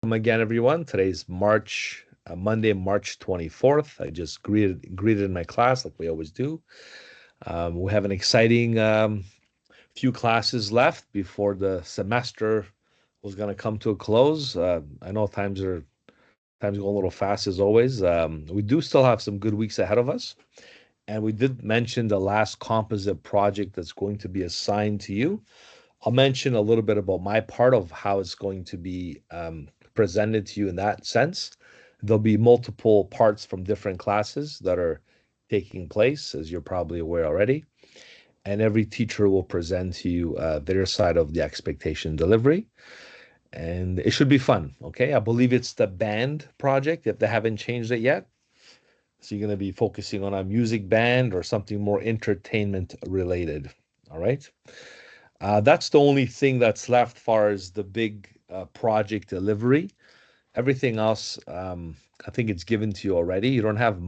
Welcome again, everyone. Today's Monday, March 24th. I just greeted my class like we always do. We have an exciting few classes left before the semester was going to come to a close. I know times go a little fast as always. We do still have some good weeks ahead of us, and we did mention the last composite project that's going to be assigned to you. I'll mention a little bit about my part of how it's going to be presented to you in that sense. There'll be multiple parts from different classes that are taking place, as you're probably aware already. And every teacher will present to you their side of the expectation delivery. And it should be fun, okay? I believe it's the band project, if they haven't changed it yet. So you're going to be focusing on a music band or something more entertainment related, all right? That's the only thing that's left far as the big project delivery. Everything else, I think it's given to you already. You don't have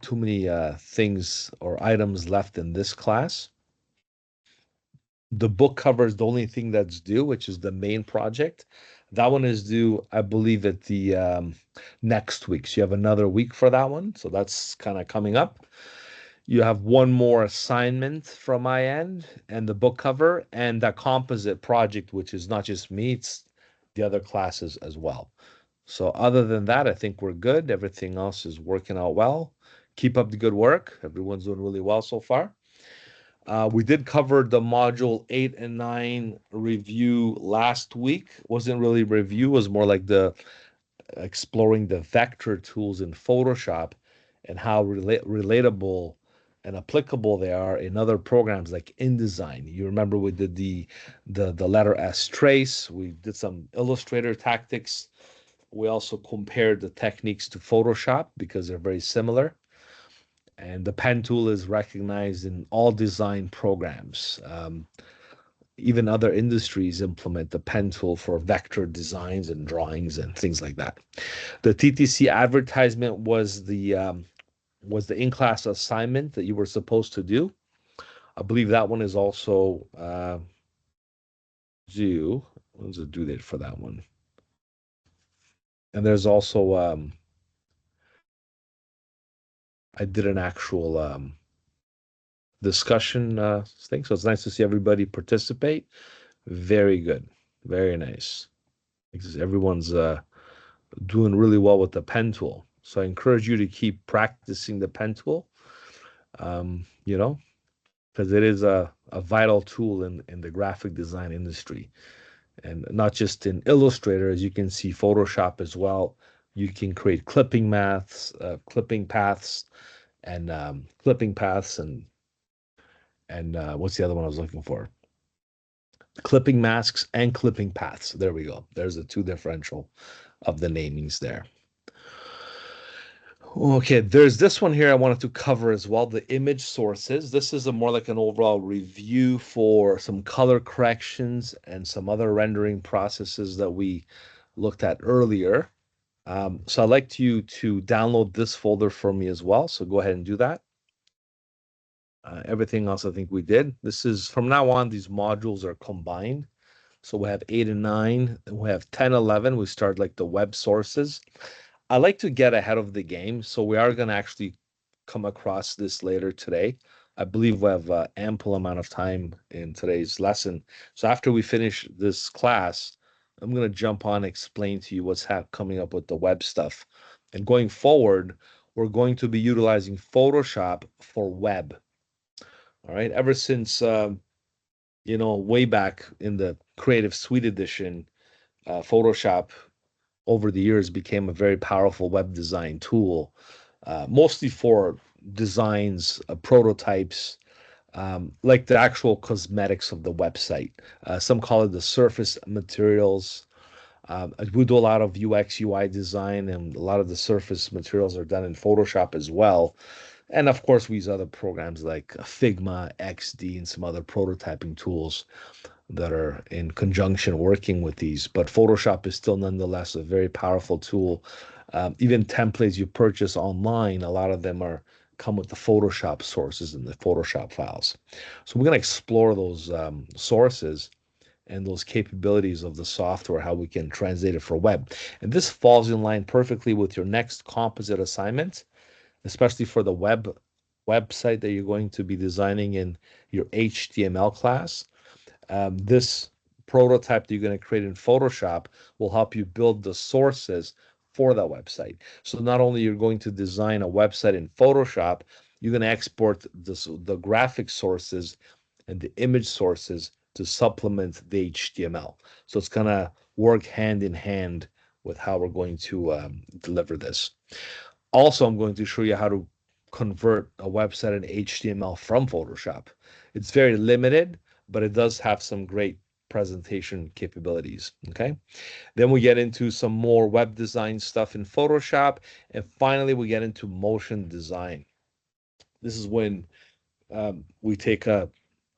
too many things or items left in this class. The book cover is the only thing that's due, which is the main project. That one is due, I believe, at the next week. So you have another week for that one. So that's kind of coming up. You have one more assignment from my end and the book cover and that composite project, which is not just me, it's the other classes as well. So other than that, I think we're good. Everything else is working out well. Keep up the good work. Everyone's doing really well so far. We did cover the module 8 and 9 review last week. Wasn't really review, it was more like the exploring the vector tools in Photoshop and how relatable and applicable they are in other programs like InDesign. You remember we did the letter S trace. We did some Illustrator tactics. We also compared the techniques to Photoshop because they're very similar. And the pen tool is recognized in all design programs. Even other industries implement the pen tool for vector designs and drawings and things like that. The TTC advertisement was the in-class assignment that you were supposed to do. I believe that one is also due. When's the due date for that one? And there's also I did an actual discussion thing, so it's nice to see everybody participate. Very good, very nice. Everyone's doing really well with the pen tool. So I encourage you to keep practicing the pen tool. Because it is a vital tool in the graphic design industry. And not just in Illustrator, as you can see, Photoshop as well. You can create clipping paths, and what's the other one I was looking for? Clipping masks and clipping paths. There we go. There's the two differential of the namings there. Okay, there's this one here I wanted to cover as well, the image sources. This is more like an overall review for some color corrections and some other rendering processes that we looked at earlier. So I'd like you to download this folder for me as well. So go ahead and do that. Everything else I think we did. This is from now on, these modules are combined. So we have 8 and 9, and we have 10, 11. We start like the web sources. I like to get ahead of the game, so we are going to actually come across this later today. I believe we have ample amount of time in today's lesson. So after we finish this class, I'm going to jump on and explain to you what's coming up with the web stuff. And going forward, we're going to be utilizing Photoshop for web. All right, ever since way back in the Creative Suite edition, Photoshop over the years became a very powerful web design tool, mostly for designs, prototypes, like the actual cosmetics of the website. Some call it the surface materials. We do a lot of UX, UI design, and a lot of the surface materials are done in Photoshop as well. And of course, we use other programs like Figma, XD, and some other prototyping tools that are in conjunction working with these. But Photoshop is still nonetheless a very powerful tool. Even templates you purchase online, a lot of them come with the Photoshop sources and the Photoshop files. So we're going to explore those sources and those capabilities of the software, how we can translate it for web. And this falls in line perfectly with your next composite assignment, especially for the website that you're going to be designing in your HTML class. This prototype that you're going to create in Photoshop will help you build the sources for that website. So not only you're going to design a website in Photoshop, you're going to export the graphic sources and the image sources to supplement the HTML. So it's going to work hand in hand with how we're going to deliver this. Also, I'm going to show you how to convert a website in HTML from Photoshop. It's very limited, but it does have some great presentation capabilities. Okay. Then we get into some more web design stuff in Photoshop. And finally, we get into motion design. This is when we take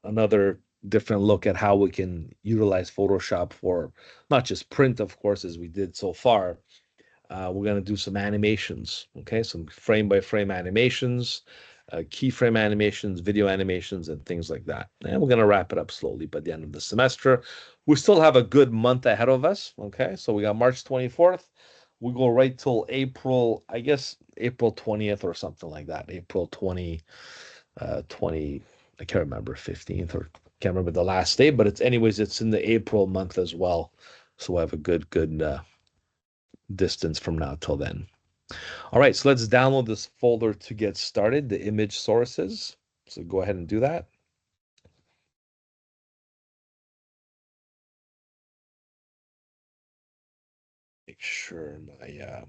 another different look at how we can utilize Photoshop for not just print, of course, as we did so far. We're going to do some animations, okay? Some frame by frame animations, keyframe animations, video animations, and things like that. And we're going to wrap it up slowly by the end of the semester. We still have a good month ahead of us, okay? So we got March 24th. We go right till April, I guess April 20th or something like that. April 20, I can't remember, 15th or can't remember the last day, but it's anyways, it's in the April month as well. So we have a good distance from now till then. All right, so let's download this folder to get started, the image sources. So go ahead and do that. Make sure my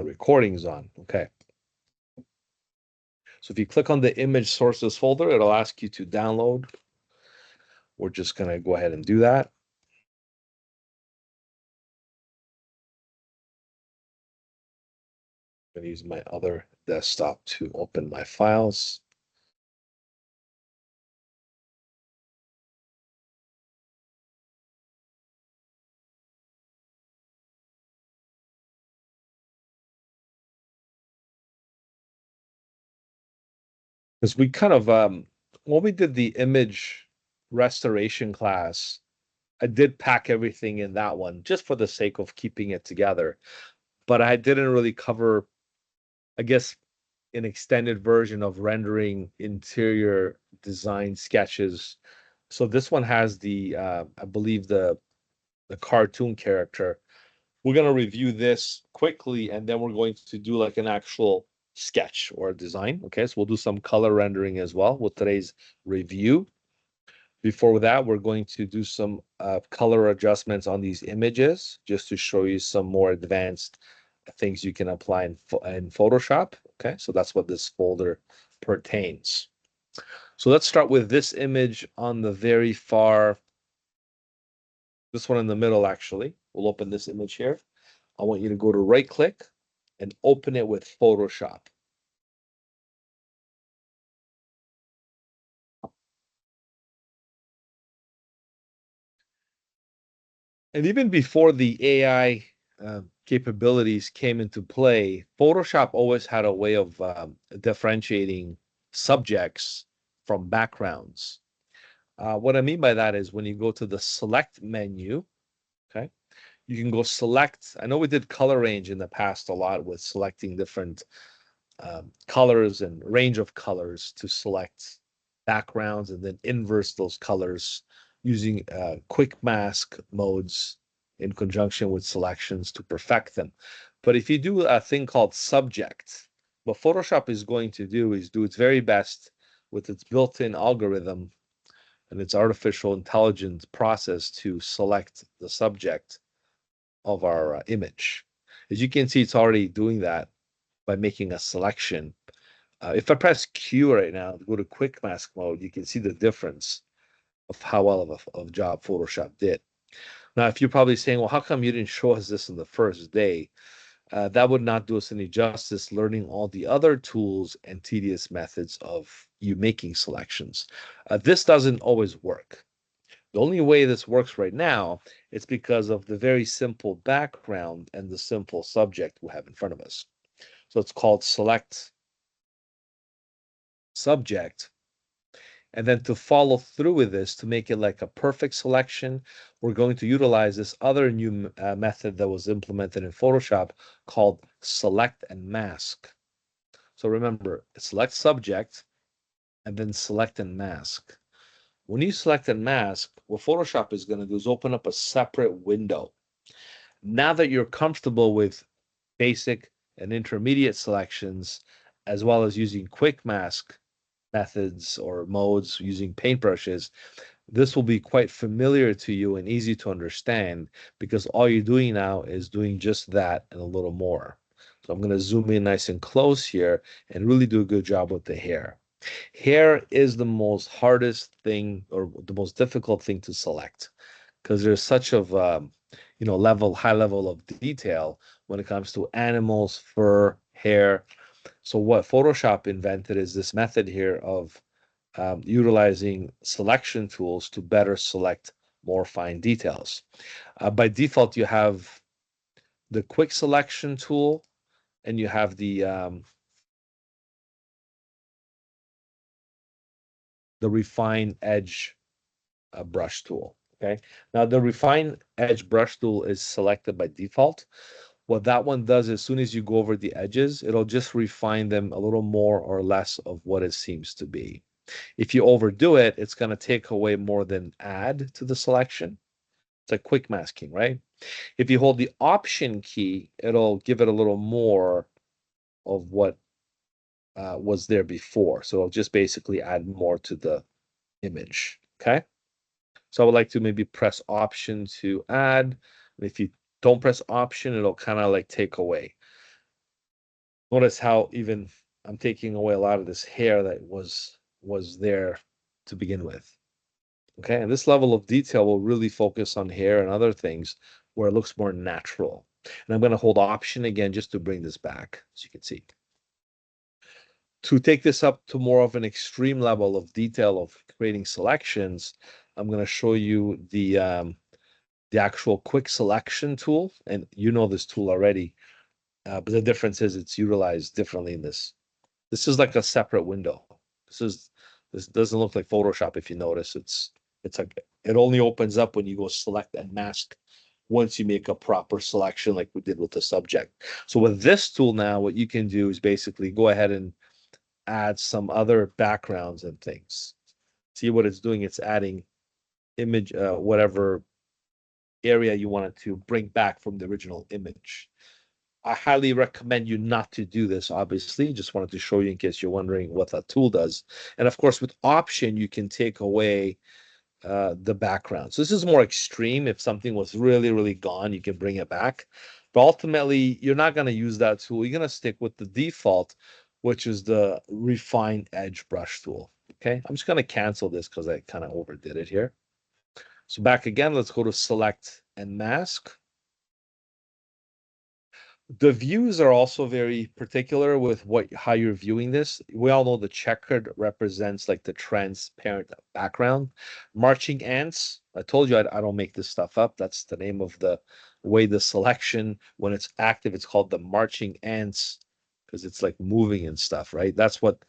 recording's on. Okay. So if you click on the image sources folder, it'll ask you to download. We're just going to go ahead and do that. I'm going to use my other desktop to open my files. Because we kind of, when we did the image restoration class, I did pack everything in that one just for the sake of keeping it together. But I didn't really cover, I guess, an extended version of rendering interior design sketches. So this one has I believe the cartoon character. We're going to review this quickly, and then we're going to do like an actual sketch or design. Okay, so we'll do some color rendering as well with today's review. Before that, we're going to do some color adjustments on these images just to show you some more advanced things you can apply in Photoshop. Okay, so that's what this folder pertains. So let's start with this image on the very far, this one in the middle, actually. We'll open this image here. I want you to go to right click and open it with Photoshop. And even before the AI capabilities came into play, Photoshop always had a way of differentiating subjects from backgrounds. What I mean by that is when you go to the select menu, okay, you can go select. I know we did color range in the past a lot with selecting different colors and range of colors to select backgrounds and then inverse those colors using quick mask modes in conjunction with selections to perfect them. But if you do a thing called subject, what Photoshop is going to do is do its very best with its built-in algorithm and its artificial intelligence process to select the subject of our image. As you can see, it's already doing that by making a selection. If I press Q right now to go to quick mask mode, you can see the difference of how well of a job Photoshop did. Now, if you're probably saying, well, how come you didn't show us this in the first day? That would not do us any justice learning all the other tools and tedious methods of you making selections. This doesn't always work. The only way this works right now is because of the very simple background and the simple subject we have in front of us. So it's called select subject. And then to follow through with this, to make it like a perfect selection, we're going to utilize this other new method that was implemented in Photoshop called select and mask. So remember, select subject and then select and mask. When you select and mask, what Photoshop is going to do is open up a separate window. Now that you're comfortable with basic and intermediate selections, as well as using quick mask methods or modes using paintbrushes, this will be quite familiar to you and easy to understand because all you're doing now is doing just that and a little more. So I'm going to zoom in nice and close here and really do a good job with the hair. Hair is the most hardest thing or the most difficult thing to select because there's such of high level of detail when it comes to animals, fur, hair. So what Photoshop invented is this method here of utilizing selection tools to better select more fine details. By default, you have the quick selection tool and you have the refine edge brush tool. Okay. Now the refine edge brush tool is selected by default. What that one does, as soon as you go over the edges, it'll just refine them a little more or less of what it seems to be. If you overdo it, it's going to take away more than add to the selection. It's like quick masking, right? If you hold the Option key, it'll give it a little more of what was there before. So it'll just basically add more to the image. Okay. So I would like to maybe press Option to add. If you don't press Option, it'll kind of like take away. Notice how even I'm taking away a lot of this hair that was there to begin with. Okay, and this level of detail will really focus on hair and other things where it looks more natural. And I'm going to hold Option again just to bring this back, as you can see. To take this up to more of an extreme level of detail of creating selections, I'm going to show you the actual quick selection tool. And you know this tool already, but the difference is it's utilized differently in this. This is like a separate window. This doesn't look like Photoshop if you notice. It's like it only opens up when you go select and mask once you make a proper selection like we did with the subject. So with this tool now, what you can do is basically go ahead and add some other backgrounds and things. See what it's doing? It's adding image, whatever area you wanted to bring back from the original image. I highly recommend you not to do this, obviously. Just wanted to show you in case you're wondering what that tool does. And of course, with Option, you can take away the background. So this is more extreme. If something was really, really gone, you can bring it back. But ultimately, you're not going to use that tool. You're going to stick with the default, which is the Refine Edge brush tool. Okay, I'm just going to cancel this because I kind of overdid it here. So back again, let's go to Select and Mask. The views are also very particular with how you're viewing this. We all know the checkered represents like the transparent background. Marching ants, I told you I don't make this stuff up. That's the name of the way the selection, when it's active, it's called the marching ants because it's like moving and stuff, right? That's what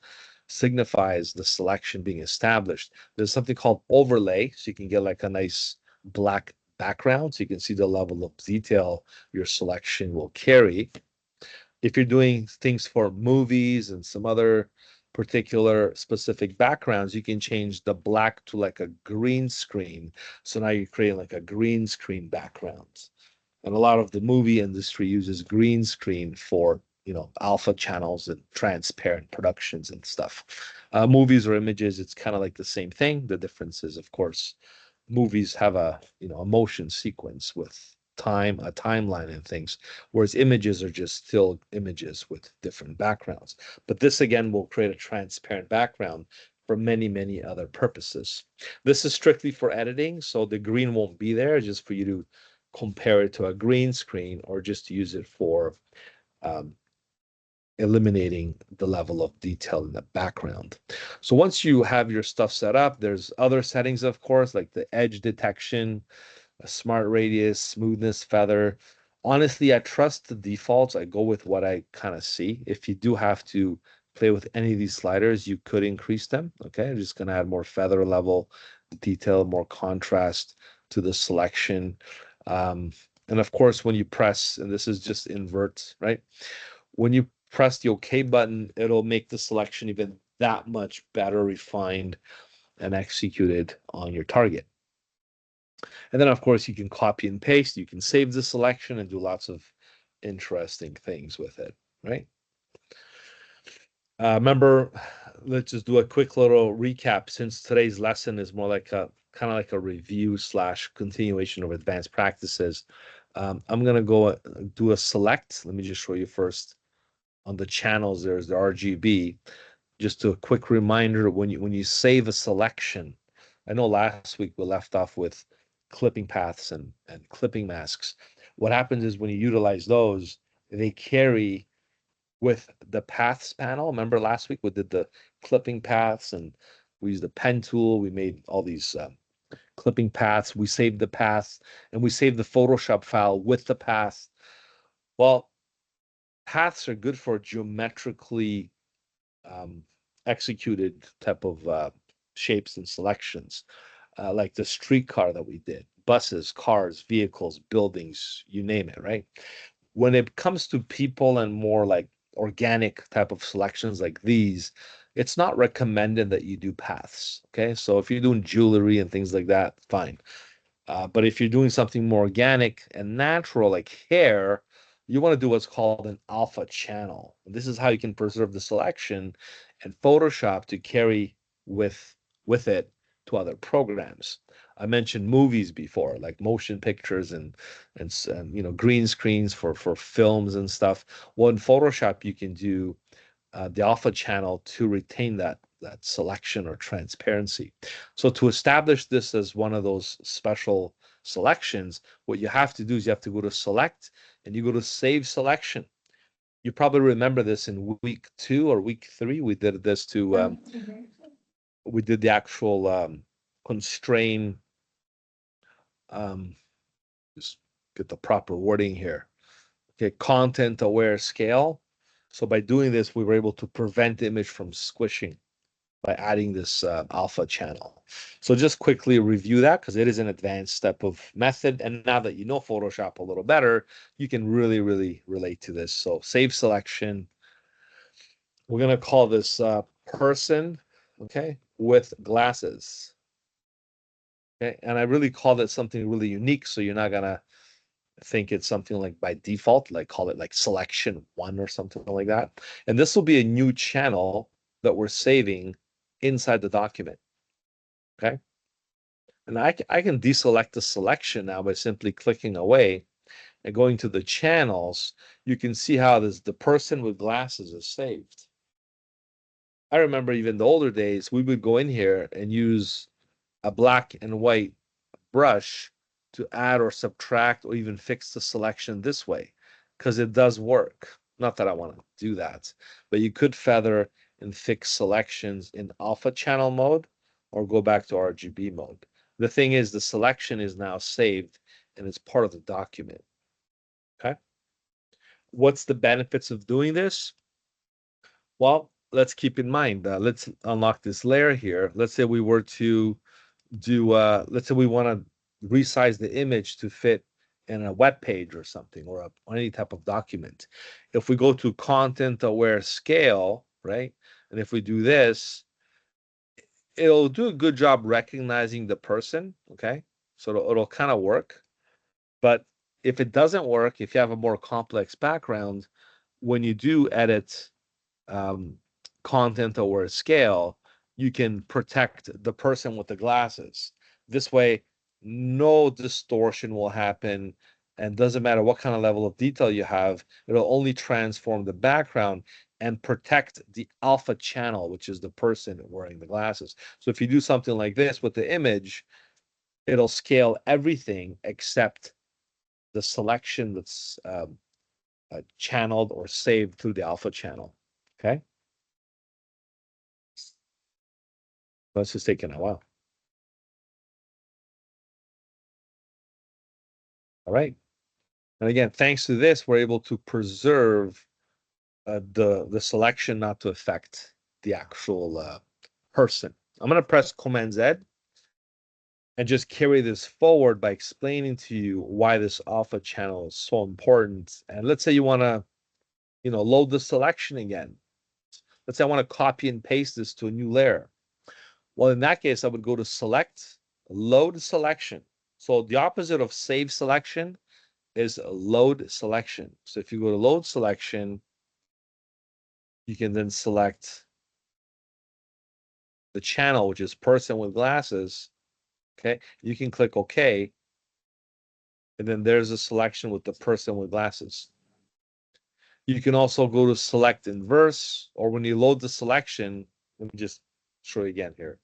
signifies the selection being established. There's something called overlay, so you can get like a nice black background so you can see the level of detail your selection will carry. If you're doing things for movies and some other particular specific backgrounds, you can change the black to like a green screen. So now you're creating like a green screen background. And a lot of the movie industry uses green screen for alpha channels and transparent productions and stuff. Movies or images, it's kind of like the same thing. The difference is, of course, movies have a motion sequence with a timeline and things, whereas images are just still images with different backgrounds. But this again will create a transparent background for many, many other purposes. This is strictly for editing, so the green won't be there, just for you to compare it to a green screen or just use it for um, eliminating the level of detail in the background. So once you have your stuff set up, there's other settings, of course, like the edge detection, a smart radius, smoothness, feather. Honestly, I trust the defaults. I go with what I kind of see. If you do have to play with any of these sliders, you could increase them. Okay, I'm just going to add more feather level, detail, more contrast to the selection. And of course, when you press, and this is just invert, right? When you press the OK button, it'll make the selection even that much better refined and executed on your target. And then, of course, you can copy and paste. You can save the selection and do lots of interesting things with it, right? Remember, let's just do a quick little recap since today's lesson is more like a kind of like a review / continuation of advanced practices. I'm going to go do a select. Let me just show you first on the channels. There's the RGB. Just a quick reminder, when you save a selection, I know last week we left off with clipping paths and clipping masks. What happens is when you utilize those, they carry with the paths panel. Remember last week we did the clipping paths and we used the pen tool. We made all these clipping paths. We saved the paths and we saved the Photoshop file with the path. Well, paths are good for geometrically executed type of shapes and selections, like the streetcar that we did, buses, cars, vehicles, buildings, you name it, right? When it comes to people and more like organic type of selections like these, it's not recommended that you do paths. Okay. So if you're doing jewelry and things like that, fine. But if you're doing something more organic and natural, like hair, you want to do what's called an alpha channel. This is how you can preserve the selection and Photoshop to carry with it to other programs. I mentioned movies before, like motion pictures and green screens for films and stuff. Well, in Photoshop, you can do the alpha channel to retain that selection or transparency. So to establish this as one of those special selections, what you have to do is you have to go to select and you go to save selection. You probably remember this in week 2 or week 3. We did this to we did the actual constrain. Just get the proper wording here. Okay, content aware scale. So by doing this, we were able to prevent the image from squishing by adding this alpha channel. So just quickly review that because it is an advanced step of method. And now that you know Photoshop a little better, you can really, really relate to this. So save selection. We're going to call this person, okay, with glasses. Okay, and I really call it something really unique. So you're not going to think it's something like by default, like call it like selection 1 or something like that. And this will be a new channel that we're saving inside the document. Okay. And I can deselect the selection now by simply clicking away and going to the channels. You can see how the person with glasses is saved. I remember even the older days, we would go in here and use a black and white brush to add or subtract or even fix the selection this way because it does work. Not that I want to do that, but you could feather and fix selections in alpha channel mode or go back to RGB mode. The thing is, the selection is now saved and it's part of the document. Okay. What's the benefits of doing this? Well, let's keep in mind, let's unlock this layer here. Let's say we were to do, let's say we want to resize the image to fit in a web page or something or any type of document. If we go to content aware scale, right? And if we do this, it'll do a good job recognizing the person, okay? So it'll kind of work. But if it doesn't work, if you have a more complex background, when you do edit um, content aware scale, you can protect the person with the glasses. This way, no distortion will happen, and doesn't matter what kind of level of detail you have, it'll only transform the background and protect the alpha channel, which is the person wearing the glasses. So if you do something like this with the image, it'll scale everything except the selection that's channeled or saved through the alpha channel. Okay. That's just taking a while. All right. And again, thanks to this, we're able to preserve the selection not to affect the actual person. I'm going to press Command Z and just carry this forward by explaining to you why this alpha channel is so important. And let's say you want to, load the selection again. Let's say I want to copy and paste this to a new layer. Well, in that case, I would go to Select, Load Selection. So the opposite of Save Selection is Load Selection. So if you go to Load Selection, you can then select the channel, which is person with glasses. Okay, you can click OK, and then there's a selection with the person with glasses. You can also go to Select Inverse, or when you load the selection, let me just show you again here.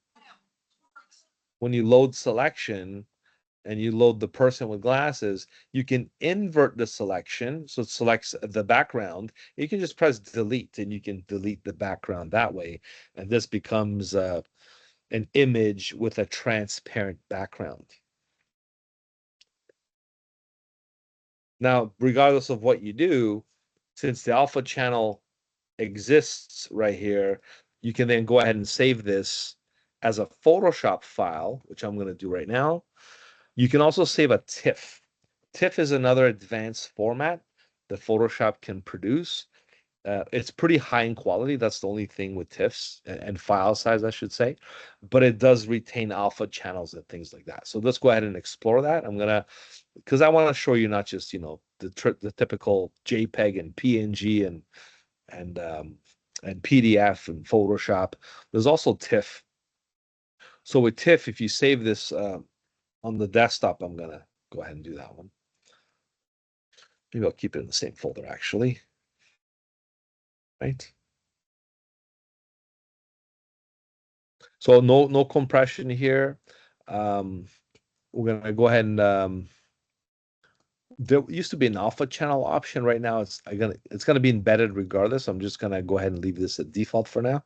When you load selection and you load the person with glasses, you can invert the selection. So it selects the background. You can just press delete and you can delete the background that way. And this becomes an image with a transparent background. Now, regardless of what you do, since the alpha channel exists right here, you can then go ahead and save this as a Photoshop file, which I'm going to do right now. You can also save a TIFF. TIFF is another advanced format that Photoshop can produce. It's pretty high in quality. That's the only thing with TIFFs and file size, I should say. But it does retain alpha channels and things like that. So let's go ahead and explore that. I'm gonna, because I want to show you not just the typical JPEG and PNG and PDF and Photoshop. There's also TIFF. So with TIFF, if you save this on the desktop, I'm gonna go ahead and do that one. Maybe I'll keep it in the same folder actually. Right. So no compression here. We're gonna go ahead and there used to be an alpha channel option. Right now it's gonna be embedded regardless. I'm just gonna go ahead and leave this at default for now.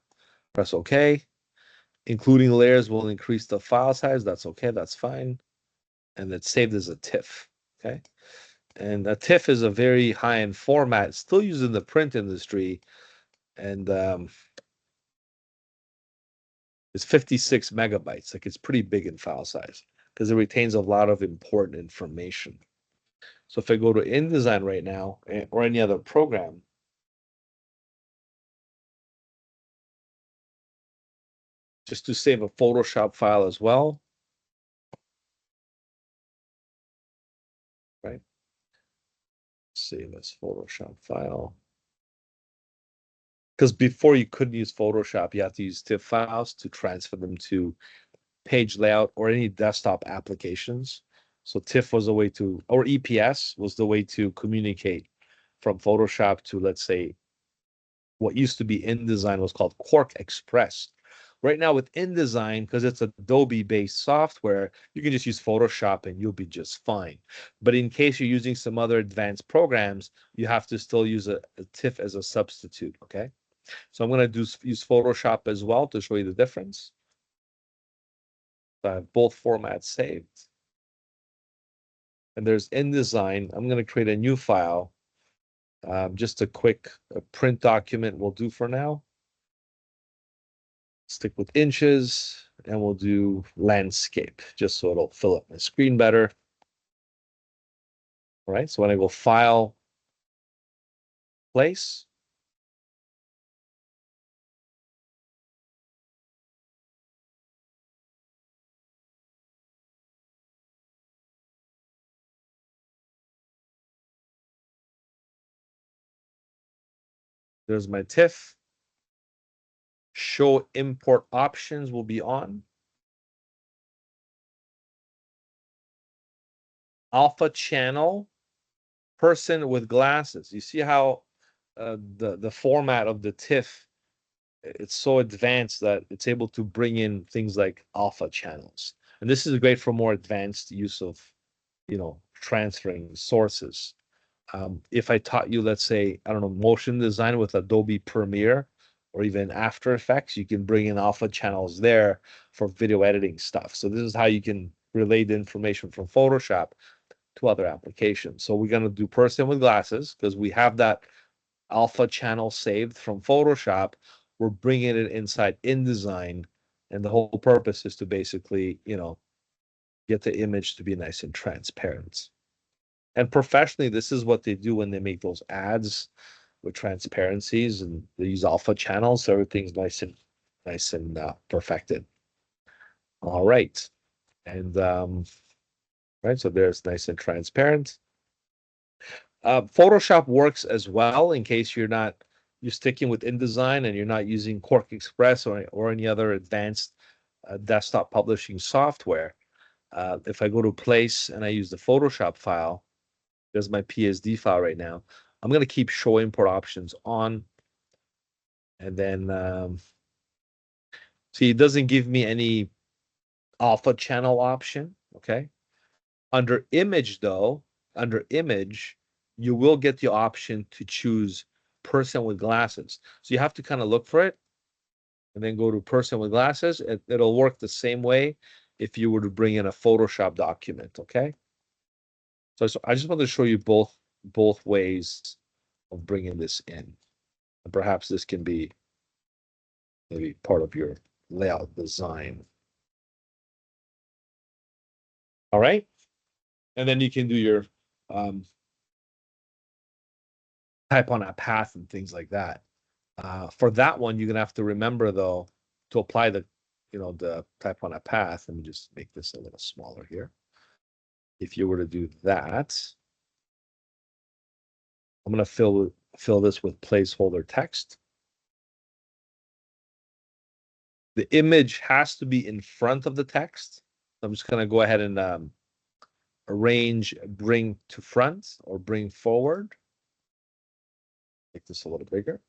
Press OK. Including layers will increase the file size. That's okay. That's fine. And it's saved as a TIFF. Okay. And a TIFF is a very high-end format, still used in the print industry, and it's 56 megabytes. Like it's pretty big in file size because it retains a lot of important information. So if I go to InDesign right now or any other program, just to save a Photoshop file as well, right? Save as Photoshop file. Because before you couldn't use Photoshop, you have to use TIFF files to transfer them to page layout or any desktop applications. So TIFF was a way to, or EPS was the way to communicate from Photoshop to, let's say, what used to be InDesign was called Quark Express. Right now with InDesign, because it's Adobe-based software, you can just use Photoshop and you'll be just fine. But in case you're using some other advanced programs, you have to still use a TIFF as a substitute, okay? So I'm going to use Photoshop as well to show you the difference. So I have both formats saved. And there's InDesign. I'm going to create a new file. Just a quick print document will do for now. Stick with inches, and we'll do landscape, just so it'll fill up my screen better. All right, so when I go File, Place, there's my TIFF. Show import options will be on. Alpha channel, person with glasses. You see how the format of the TIFF, it's so advanced that it's able to bring in things like alpha channels. And this is great for more advanced use of, transferring sources. If I taught you, let's say, I don't know, motion design with Adobe Premiere or even After Effects, you can bring in alpha channels there for video editing stuff. So this is how you can relay the information from Photoshop to other applications. So we're going to do person with glasses because we have that alpha channel saved from Photoshop. We're bringing it inside InDesign, and the whole purpose is to basically, get the image to be nice and transparent. And professionally, this is what they do when they make those ads with transparencies, and they use alpha channels, so everything's nice and perfected. All right, and right, so there's nice and transparent. Photoshop works as well in case you're sticking with InDesign and you're not using Quark Express or any other advanced desktop publishing software. If I go to Place and I use the Photoshop file, there's my PSD file right now. I'm going to keep Show Import Options on. And then, see, it doesn't give me any alpha channel option, okay? Under Image, though, under Image, you will get the option to choose Person with Glasses. So you have to kind of look for it and then go to Person with Glasses. It'll work the same way if you were to bring in a Photoshop document, okay? So I just wanted to show you both ways of bringing this in. And perhaps this can be maybe part of your layout design. All right. And then you can do your type on a path and things like that. For that one, you're gonna have to remember though to apply the type on a path. Let me just make this a little smaller here. If you were to do that, I'm gonna fill this with placeholder text. The image has to be in front of the text. I'm just gonna go ahead and arrange bring to front or bring forward. Make this a little bigger.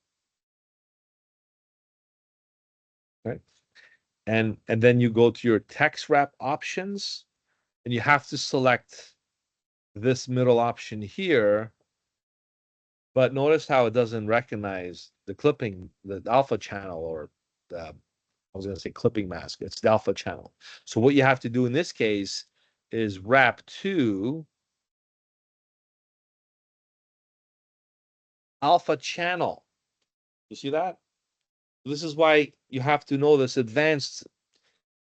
Right. And then you go to your text wrap options and you have to select this middle option here. But notice how it doesn't recognize the clipping, the alpha channel, or I was going to say clipping mask. It's the alpha channel. So what you have to do in this case is wrap to alpha channel. You see that? This is why you have to know this advanced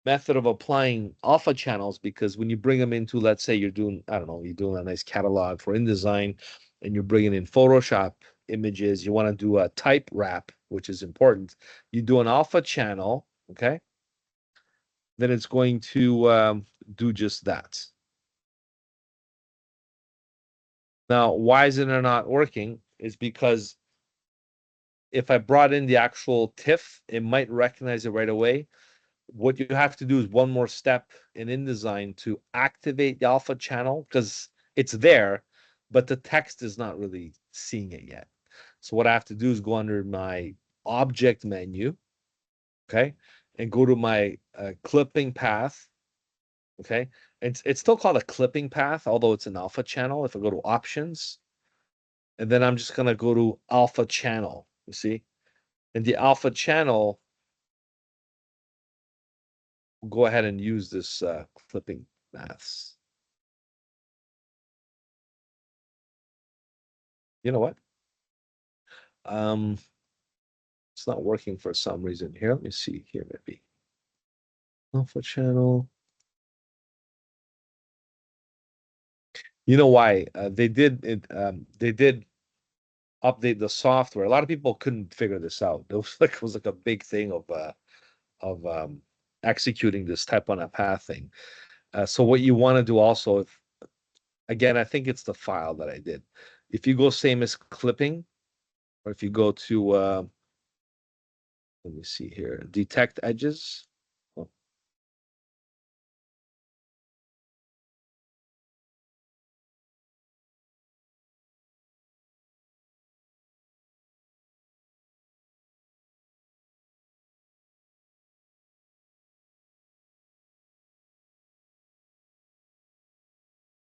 method of applying alpha channels, because when you bring them into, let's say you're doing, I don't know, you're doing a nice catalog for InDesign and you're bringing in Photoshop images, you want to do a type wrap, which is important. You do an alpha channel, okay? Then it's going to do just that. Now, why is it not working? Is because if I brought in the actual TIFF, it might recognize it right away. What you have to do is one more step in InDesign to activate the alpha channel, because it's there, but the text is not really seeing it yet. So what I have to do is go under my object menu, okay, and go to my clipping path, okay. It's still called a clipping path, although it's an alpha channel. If I go to options, and then I'm just gonna go to alpha channel, you see, and the alpha channel, go ahead and use this clipping paths. You know what? It's not working for some reason here. Let me see here, maybe. Alpha channel. You know why? They did it. They did update the software. A lot of people couldn't figure this out. It was like a big thing of executing this type on a path thing. So what you want to do also, if again, I think it's the file that I did. If you go same as clipping, or if you go to let me see here, detect edges. Oh,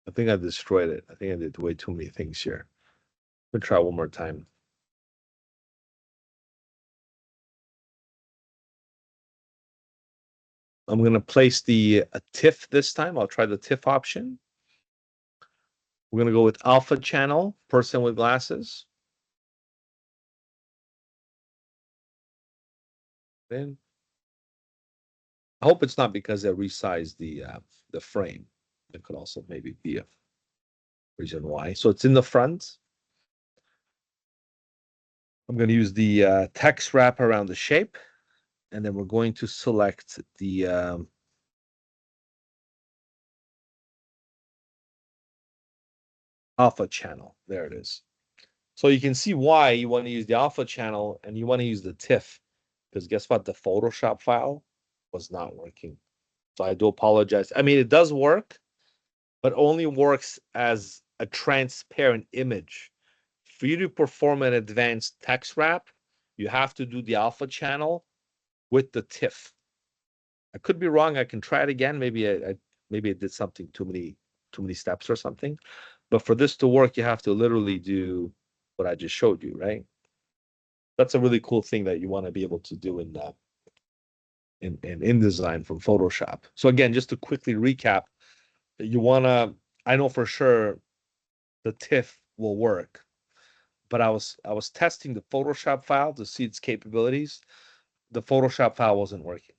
I think I destroyed it. I think I did way too many things here. Let me try one more time. I'm going to place the TIFF this time. I'll try the TIFF option. We're going to go with alpha channel, person with glasses. in. I hope it's not because they resized the frame. It could also maybe be a reason why. So it's in the front. I'm going to use the text wrap around the shape, and then we're going to select the alpha channel. There it is. So you can see why you want to use the alpha channel and you want to use the TIFF, because guess what? The Photoshop file was not working. So I do apologize. I mean, it does work, but only works as a transparent image. For you to perform an advanced text wrap, you have to do the alpha channel with the TIFF. I could be wrong. I can try it again. Maybe I did something too many steps or something. But for this to work, you have to literally do what I just showed you, right? That's a really cool thing that you want to be able to do in InDesign from Photoshop. So again, just to quickly recap, you want to, I know for sure the TIFF will work, but I was testing the Photoshop file to see its capabilities. The Photoshop file wasn't working.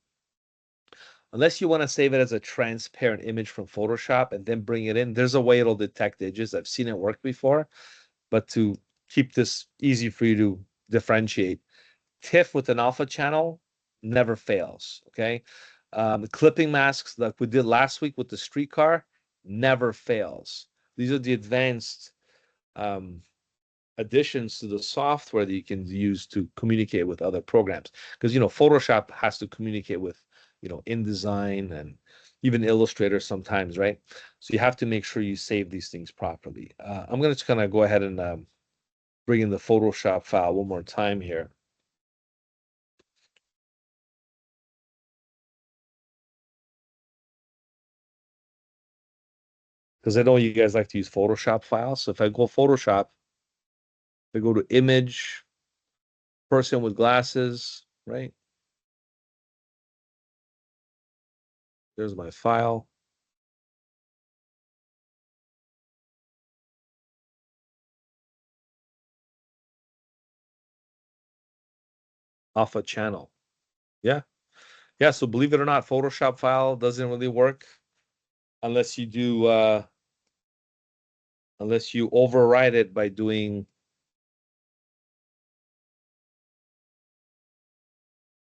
Unless you want to save it as a transparent image from Photoshop and then bring it in, there's a way it'll detect edges. I've seen it work before, but to keep this easy for you to differentiate, TIFF with an alpha channel never fails, okay? The clipping masks like we did last week with the streetcar never fails. These are the advanced additions to the software that you can use to communicate with other programs. Because, Photoshop has to communicate with, InDesign and even Illustrator sometimes, right? So you have to make sure you save these things properly. I'm going to just kind of go ahead and bring in the Photoshop file one more time here. Because I know you guys like to use Photoshop files. So if I go Photoshop, if I go to image, person with glasses, right? There's my file. Alpha channel. Yeah. Yeah. So believe it or not, Photoshop file doesn't really work unless you do unless you override it by doing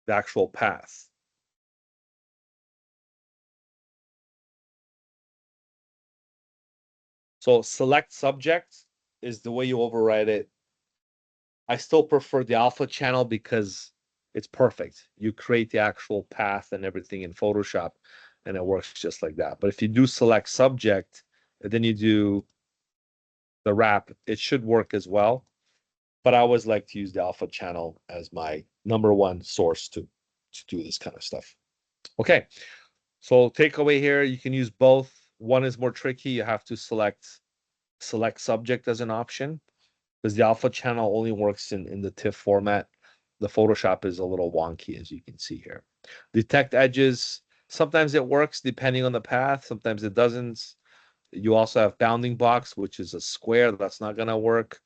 the actual path. So select subject is the way you override it. I still prefer the alpha channel because it's perfect. You create the actual path and everything in Photoshop and it works just like that. But if you do select subject and then you do the wrap, it should work as well. But I always like to use the alpha channel as my number one source to do this kind of stuff. Okay, so takeaway here, you can use both. One is more tricky. You have to select subject as an option because the alpha channel only works in the TIFF format. The Photoshop is a little wonky, as you can see here. Detect edges. Sometimes it works depending on the path. Sometimes it doesn't. You also have bounding box, which is a square. That's not going to work.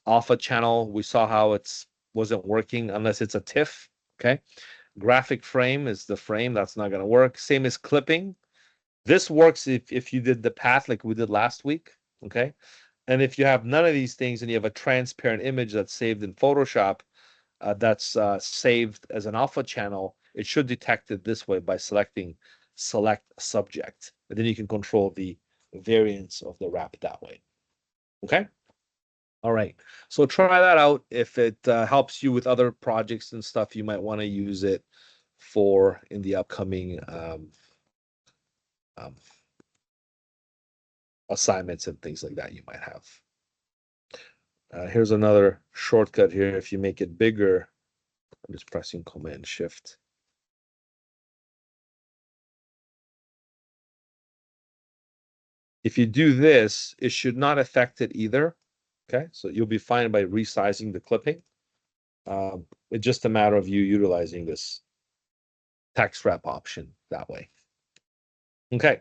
Alpha channel, we saw how it's wasn't working unless it's a TIFF. Okay. Graphic frame is the frame. That's not going to work. Same as clipping. This works if you did the path like we did last week. Okay. And if you have none of these things and you have a transparent image that's saved in Photoshop, that's saved as an alpha channel, it should detect it this way by selecting select subject. And then you can control the variance of the wrap that way. Okay. All right. So try that out. If it helps you with other projects and stuff, you might want to use it for in the upcoming um, assignments and things like that you might have. Here's another shortcut here. If you make it bigger, I'm just pressing Command Shift. If you do this, it should not affect it either. Okay, so you'll be fine by resizing the clipping. It's just a matter of you utilizing this text wrap option that way. Okay,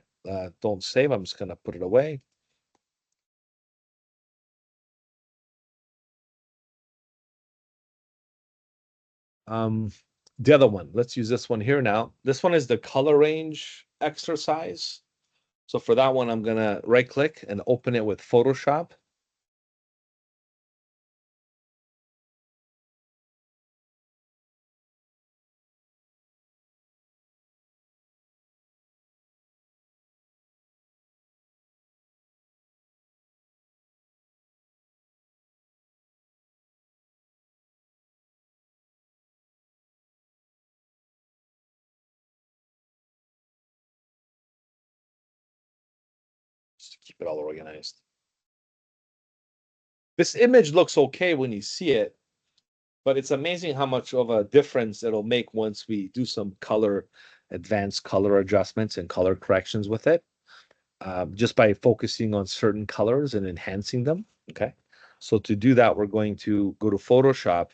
don't save. I'm just going to put it away. The other one, let's use this one here now. This one is the color range exercise. So for that one, I'm gonna right click and open it with Photoshop. Just to keep it all organized. This image looks okay when you see it, but it's amazing how much of a difference it'll make once we do some advanced color adjustments and color corrections with it, just by focusing on certain colors and enhancing them. Okay. So to do that, we're going to go to Photoshop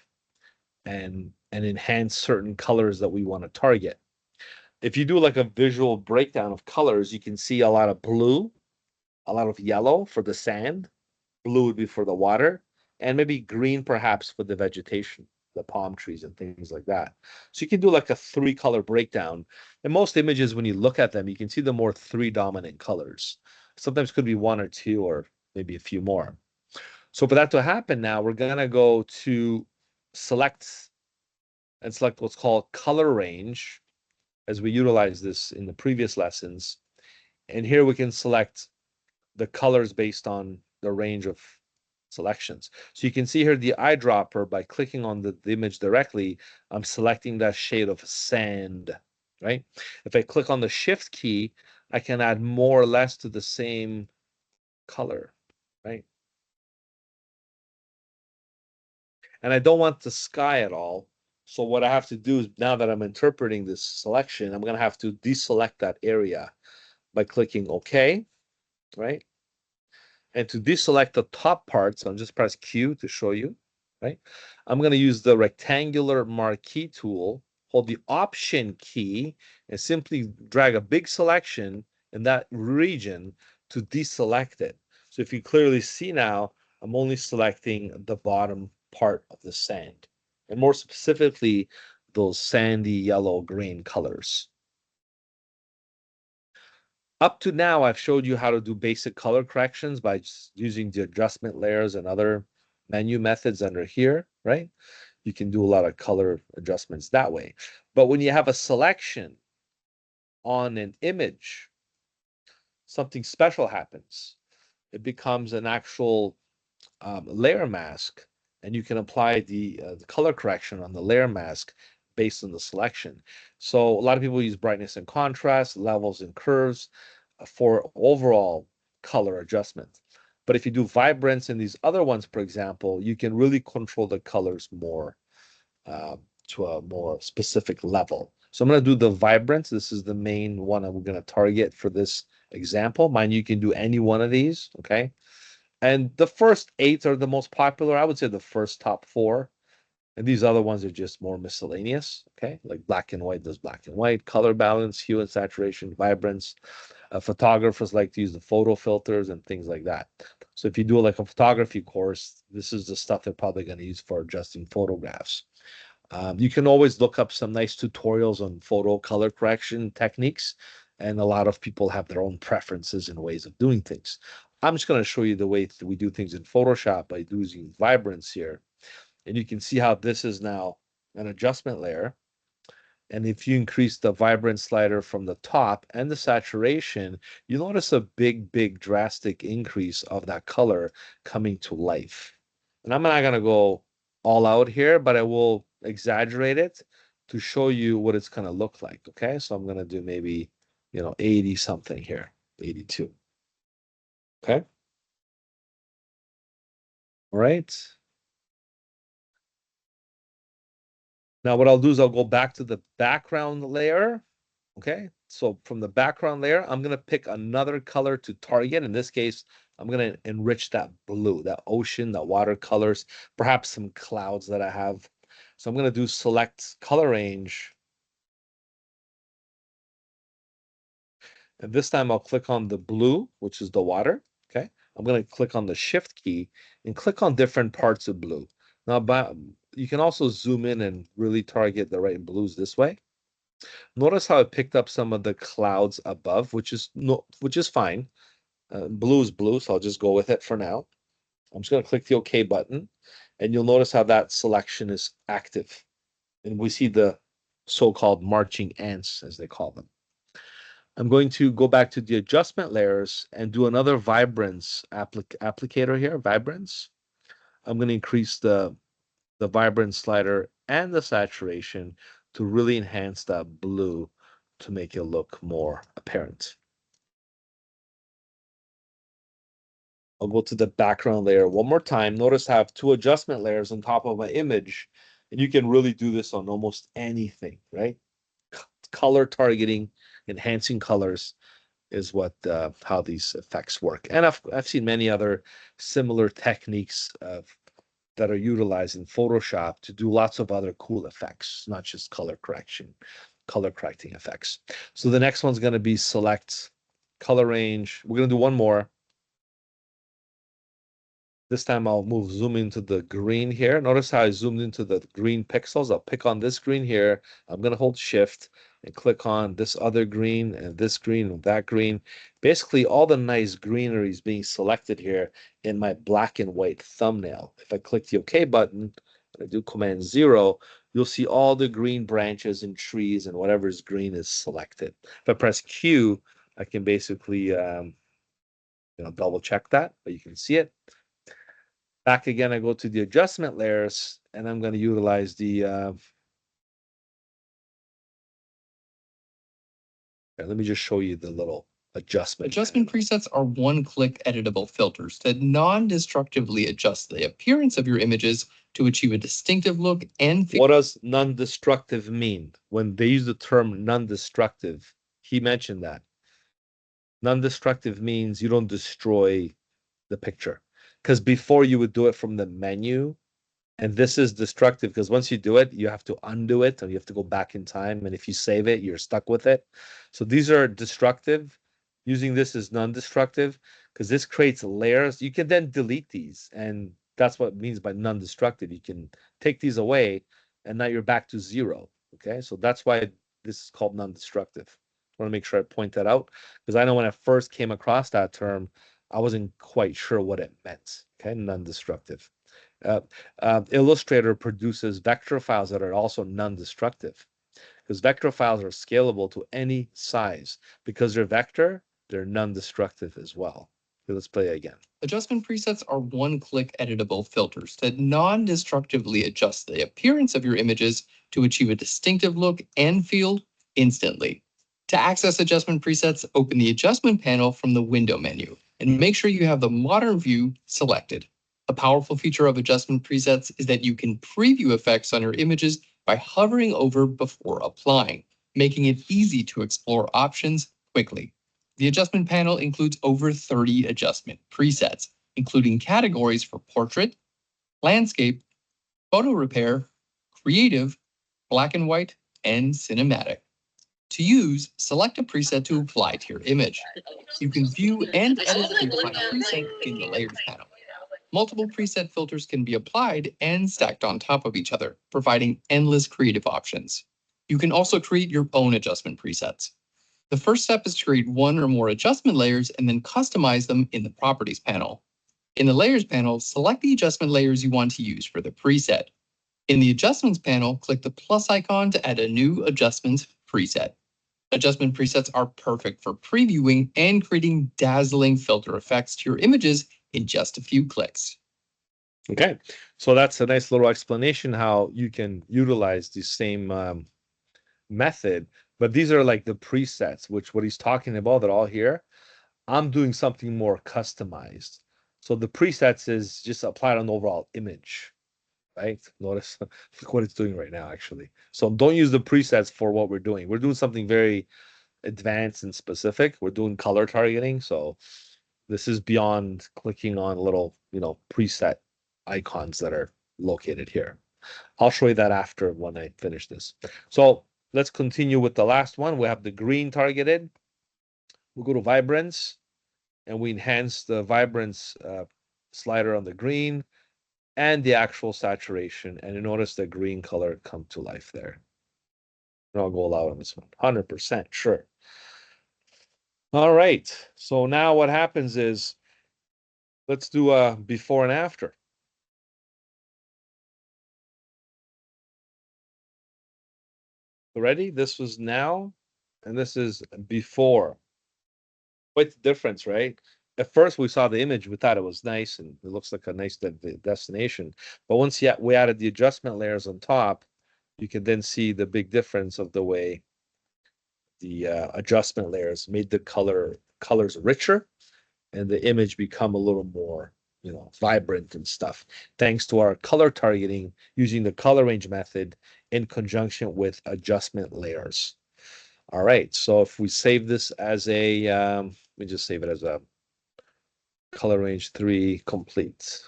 and enhance certain colors that we want to target. If you do like a visual breakdown of colors, you can see a lot of blue, a lot of yellow for the sand, blue would be for the water, and maybe green perhaps for the vegetation, the palm trees and things like that. So you can do like a 3-color breakdown. And most images, when you look at them, you can see the more 3 dominant colors. Sometimes could be 1 or 2 or maybe a few more. So for that to happen now, we're gonna go to select what's called color range, as we utilized this in the previous lessons. And here we can select the colors based on the range of selections. So you can see here the eyedropper, by clicking on the image directly, I'm selecting that shade of sand, right? If I click on the shift key, I can add more or less to the same color, right? And I don't want the sky at all. So what I have to do is, now that I'm interpreting this selection, I'm going to have to deselect that area by clicking OK, right? And to deselect the top parts, I'll just press Q to show you, right? I'm going to use the rectangular marquee tool, hold the Option key, and simply drag a big selection in that region to deselect it. So if you clearly see now, I'm only selecting the bottom part of the sand, and more specifically, those sandy yellow green colors. Up to now, I've showed you how to do basic color corrections by just using the adjustment layers and other menu methods under here, right? You can do a lot of color adjustments that way. But when you have a selection on an image, something special happens. It becomes an actual layer mask, and you can apply the color correction on the layer mask based on the selection. So a lot of people use brightness and contrast, levels and curves for overall color adjustment. But if you do vibrance and these other ones, for example, you can really control the colors more uh, to a more specific level. So I'm going to do the vibrance. This is the main one I'm going to target for this example. Mind you can do any one of these, okay? And the first 8 are the most popular. I would say the first top 4. And these other ones are just more miscellaneous, okay? Like black and white does black and white, color balance, hue and saturation, vibrance. Photographers like to use the photo filters and things like that. So if you do like a photography course, this is the stuff they're probably going to use for adjusting photographs. You can always look up some nice tutorials on photo color correction techniques, and a lot of people have their own preferences and ways of doing things. I'm just going to show you the way we do things in Photoshop by using vibrance here. And you can see how this is now an adjustment layer. And if you increase the vibrance slider from the top and the saturation, you notice a big drastic increase of that color coming to life. And I'm not going to go all out here, but I will exaggerate it to show you what it's going to look like. Okay. So I'm going to do maybe, 80 something here, 82. Okay. All right. Now what I'll do is I'll go back to the background layer. Okay, so from the background layer, I'm going to pick another color to target. In this case, I'm going to enrich that blue, that ocean, that watercolors, perhaps some clouds that I have. So I'm going to do select color range. And this time I'll click on the blue, which is the water. Okay, I'm going to click on the shift key and click on different parts of blue. Now, you can also zoom in and really target the red and blues this way. Notice how it picked up some of the clouds above, which is fine. Blue is blue, so I'll just go with it for now. I'm just going to click the OK button, and you'll notice how that selection is active. And we see the so-called marching ants, as they call them. I'm going to go back to the adjustment layers and do another vibrance applicator here, vibrance. I'm going to increase the vibrance slider and the saturation to really enhance that blue to make it look more apparent. I'll go to the background layer one more time. Notice I have two adjustment layers on top of my image, and you can really do this on almost anything, right? Color targeting, enhancing colors is what how these effects work. And I've seen many other similar techniques that are utilized in Photoshop to do lots of other cool effects, not just color correcting effects. So the next one's going to be select color range. We're going to do one more. This time I'll zoom into the green here. Notice how I zoomed into the green pixels. I'll pick on this green here. I'm going to hold shift and click on this other green and this green and that green. Basically, all the nice greenery is being selected here in my black and white thumbnail. If I click the OK button, and I do Command 0, you'll see all the green branches and trees and whatever is green is selected. If I press Q, I can basically double check that, but you can see it. Back again, I go to the adjustment layers, and I'm going to utilize the, let me just show you the little adjustment. Adjustment presets are one-click editable filters that non-destructively adjust the appearance of your images to achieve a distinctive look and feel. What does non-destructive mean? When they use the term non-destructive, he mentioned that. Non-destructive means you don't destroy the picture. Because before you would do it from the menu, and this is destructive because once you do it, you have to undo it and you have to go back in time. And if you save it, you're stuck with it. So these are destructive. Using this is non-destructive because this creates layers. You can then delete these. And that's what it means by non-destructive. You can take these away and now you're back to 0. Okay. So that's why this is called non-destructive. I want to make sure I point that out because I know when I first came across that term, I wasn't quite sure what it meant. Okay. Non-destructive. Illustrator produces vector files that are also non-destructive because vector files are scalable to any size. Because they're vector, they're non-destructive as well. Okay, let's play again. Adjustment presets are one-click editable filters that non-destructively adjust the appearance of your images to achieve a distinctive look and feel instantly. To access adjustment presets, open the adjustment panel from the window menu and make sure you have the modern view selected. A powerful feature of adjustment presets is that you can preview effects on your images by hovering over before applying, making it easy to explore options quickly. The adjustment panel includes over 30 adjustment presets, including categories for portrait, landscape, photo repair, creative, black and white, and cinematic. To use, select a preset to apply to your image. You can view and edit the applied preset in the Layers panel. Multiple preset filters can be applied and stacked on top of each other, providing endless creative options. You can also create your own adjustment presets. The first step is to create one or more adjustment layers and then customize them in the Properties panel. In the Layers panel, select the adjustment layers you want to use for the preset. In the Adjustments panel, click the plus icon to add a new adjustment preset. Adjustment presets are perfect for previewing and creating dazzling filter effects to your images in just a few clicks. Okay, so that's a nice little explanation how you can utilize the same method, but these are like the presets, which what he's talking about, they're all here. I'm doing something more customized. So the presets is just applied on the overall image, right? Notice look what it's doing right now, actually. So don't use the presets for what we're doing. We're doing something very advanced and specific. We're doing color targeting. So this is beyond clicking on little, preset icons that are located here. I'll show you that after when I finish this. So let's continue with the last one. We have the green targeted. We'll go to vibrance and we enhance the vibrance slider on the green. and the actual saturation. And you notice the green color come to life there. And I'll go loud on this one. 100%, sure. All right. So now what happens is, let's do a before and after. Ready? This was now, and this is before. Quite the difference, right? At first, we saw the image, we thought it was nice, and it looks like a nice destination. But once we added the adjustment layers on top, you can then see the big difference of the way the adjustment layers made the colors richer, and the image become a little more, vibrant and stuff, thanks to our color targeting using the color range method in conjunction with adjustment layers. All right, so if we save this as a, let me just save it as a color range 3 complete.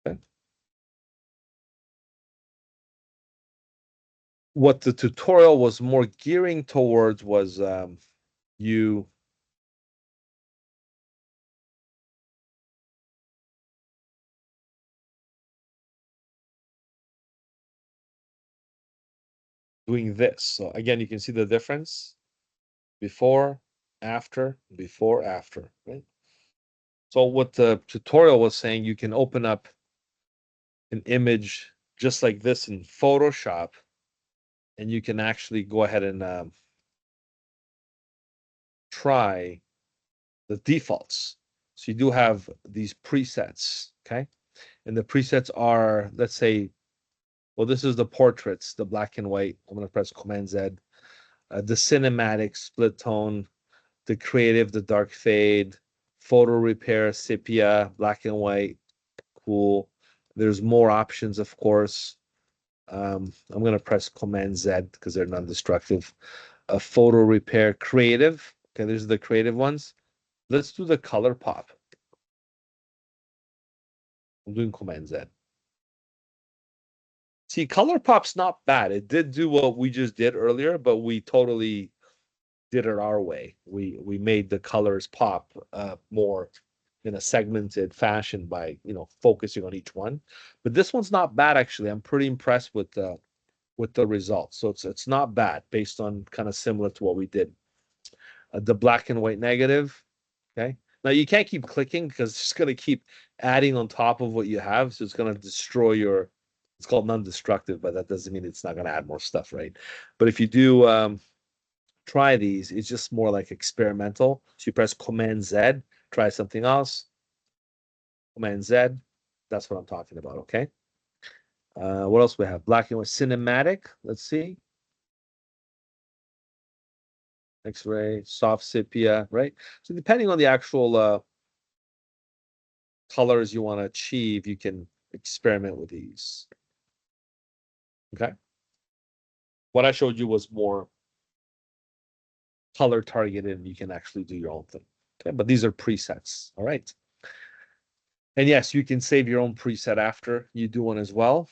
Okay. What the tutorial was more gearing towards was you doing this. So again, you can see the difference before, after, right? So what the tutorial was saying, you can open up an image just like this in Photoshop, and you can actually go ahead and try the defaults. So you do have these presets, okay? And the presets are, let's say, well, this is the portraits, the black and white. I'm going to press Command Z. The cinematic, split tone, the creative, the dark fade, photo repair, sepia, black and white, cool. There's more options, of course. I'm going to press Command Z because they're non-destructive. A photo repair, creative. Okay, these are the creative ones. Let's do the color pop. I'm doing Command Z. See, color pop's not bad. It did do what we just did earlier, but we totally did it our way. We made the colors pop more in a segmented fashion by focusing on each one. But this one's not bad actually. I'm pretty impressed with the results. So it's not bad based on kind of similar to what we did. The black and white negative. Okay. Now you can't keep clicking because it's just going to keep adding on top of what you have. So it's going to destroy your, it's called non-destructive, but that doesn't mean it's not going to add more stuff, right? But if you do try these, it's just more like experimental. So you press Command Z, try something else. Command Z, that's what I'm talking about, okay? What else we have? Black and white cinematic. Let's see. X-ray, soft sepia, right? So depending on the actual colors you want to achieve, you can experiment with these. Okay. What I showed you was more color targeted, and you can actually do your own thing. Okay, but these are presets. All right. And yes, you can save your own preset after you do one as well.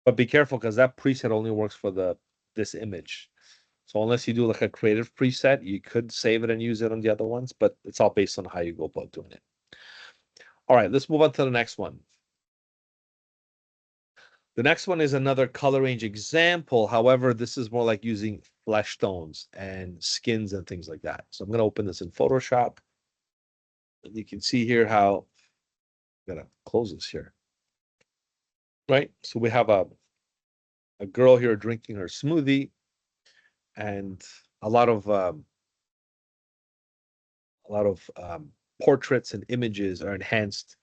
But be careful because that preset only works for this image. So unless you do like a creative preset, you could save it and use it on the other ones, but it's all based on how you go about doing it. All right, let's move on to the next one. The next one is another color range example. However, this is more like using flesh tones and skins and things like that. So I'm going to open this in Photoshop. And you can see here how I'm going to close this here. Right? So we have a girl here drinking her smoothie, and a lot of portraits and images are enhanced,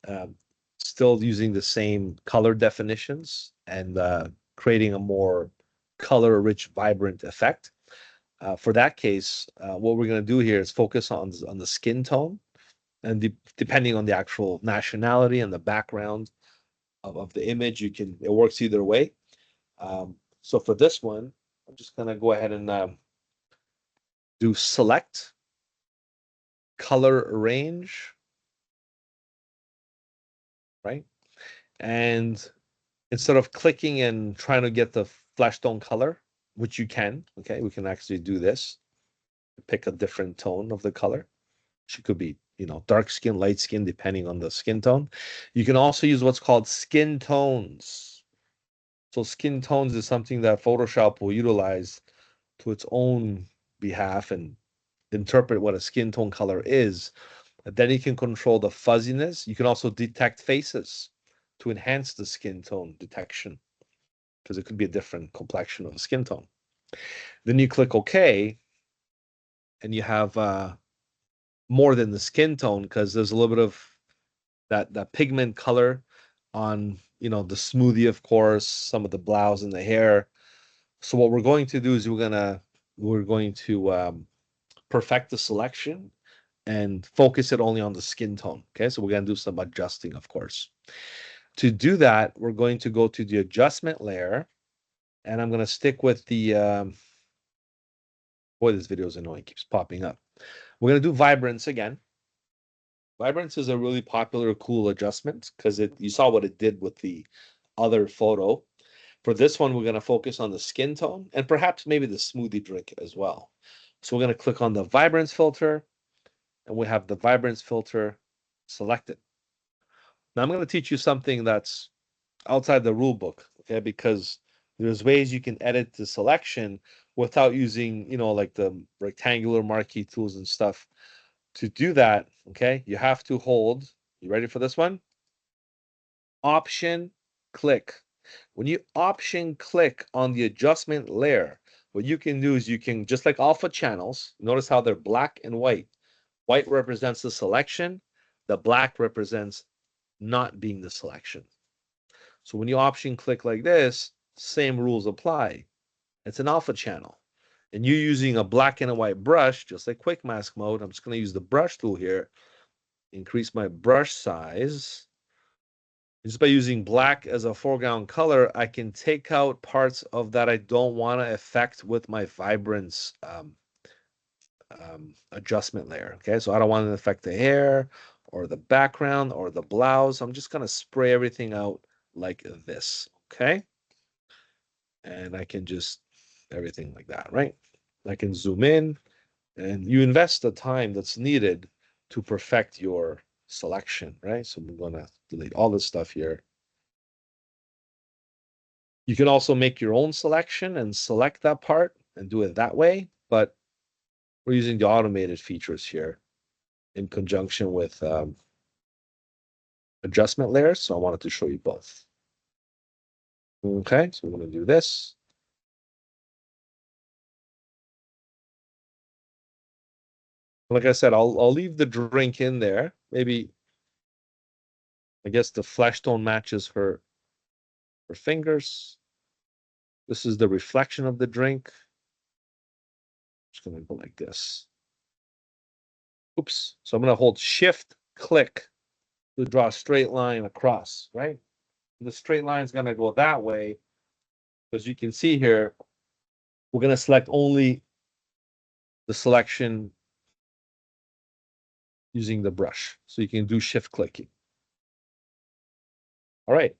um, still using the same color definitions and creating a more color-rich, vibrant effect. For that case, what we're going to do here is focus on the skin tone, and depending on the actual nationality and the background of the image, it works either way. So for this one, I'm just going to go ahead and do select color range, right? And instead of clicking and trying to get the flesh tone color, which you can, okay, we can actually do this. Pick a different tone of the color. She could be, dark skin, light skin, depending on the skin tone. You can also use what's called skin tones. So skin tones is something that Photoshop will utilize to its own behalf and interpret what a skin tone color is. And then you can control the fuzziness. You can also detect faces to enhance the skin tone detection, because it could be a different complexion of a skin tone. Then you click OK, and you have more than the skin tone, because there's a little bit of that pigment color on the smoothie, of course, some of the blouse and the hair. So what we're going to do is we're going to perfect the selection and focus it only on the skin tone. Okay, so we're going to do some adjusting, of course. To do that, we're going to go to the adjustment layer, and I'm going to stick with the boy, this video is annoying, it keeps popping up. We're going to do vibrance again. Vibrance is a really popular, cool adjustment because you saw what it did with the other photo. For this one, we're going to focus on the skin tone and perhaps maybe the smoothie drink as well. So we're going to click on the vibrance filter, and we have the vibrance filter selected. Now I'm going to teach you something that's outside the rule book, okay? Because there's ways you can edit the selection without using, like the rectangular marquee tools and stuff. To do that, okay, you have to hold, you ready for this one? Option click. When you option click on the adjustment layer, what you can do is you can, just like alpha channels, notice how they're black and white. White represents the selection, the black represents not being the selection. So when you option click like this, same rules apply. It's an alpha channel. And you using a black and a white brush, just like quick mask mode, I'm just going to use the brush tool here, increase my brush size. Just by using black as a foreground color, I can take out parts of that I don't want to affect with my vibrance adjustment layer. Okay, so I don't want to affect the hair or the background or the blouse. I'm just going to spray everything out like this. Okay, and I can just everything like that, right? I can zoom in, and you invest the time that's needed to perfect your selection, right? So we're going to delete all this stuff here. You can also make your own selection and select that part and do it that way, but we're using the automated features here in conjunction with adjustment layers. So I wanted to show you both. Okay, so we're going to do this. Like I said, I'll leave the drink in there. Maybe, I guess the flesh tone matches her fingers. This is the reflection of the drink. Just going to go like this. Oops. So I'm going to hold shift click to draw a straight line across, right? The straight line is going to go that way. As you can see here, we're going to select only the selection using the brush. So you can do shift clicking. All right.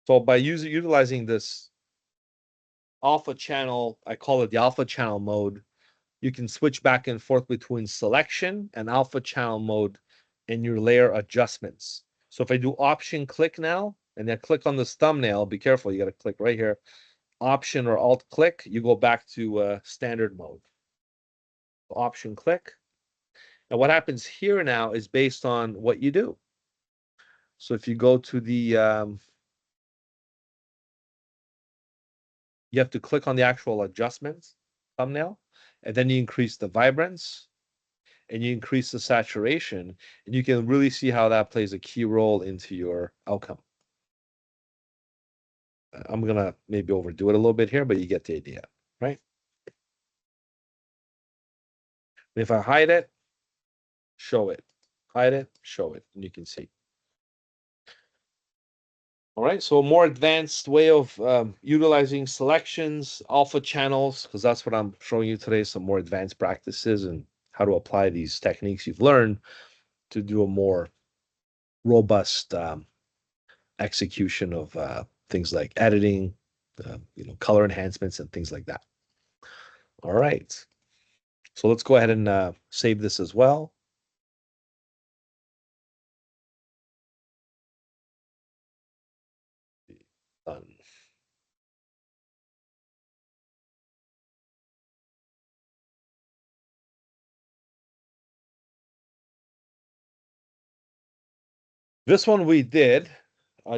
So by utilizing this alpha channel, I call it the alpha channel mode, you can switch back and forth between selection and alpha channel mode in your layer adjustments. So if I do option click now, and then click on this thumbnail, be careful, you got to click right here. Option or alt click, you go back to standard mode. Option click. And what happens here now is based on what you do. So if you go to the, you have to click on the actual adjustments thumbnail, and then you increase the vibrance and you increase the saturation, and you can really see how that plays a key role into your outcome. I'm going to maybe overdo it a little bit here, but you get the idea, right? And if I hide it, show it, hide it, show it, and you can see. All right, so a more advanced way of utilizing selections, alpha channels, because that's what I'm showing you today, some more advanced practices and how to apply these techniques you've learned to do a more robust execution of things like editing, color enhancements and things like that. All right. So let's go ahead and save this as well. Done. This one we did.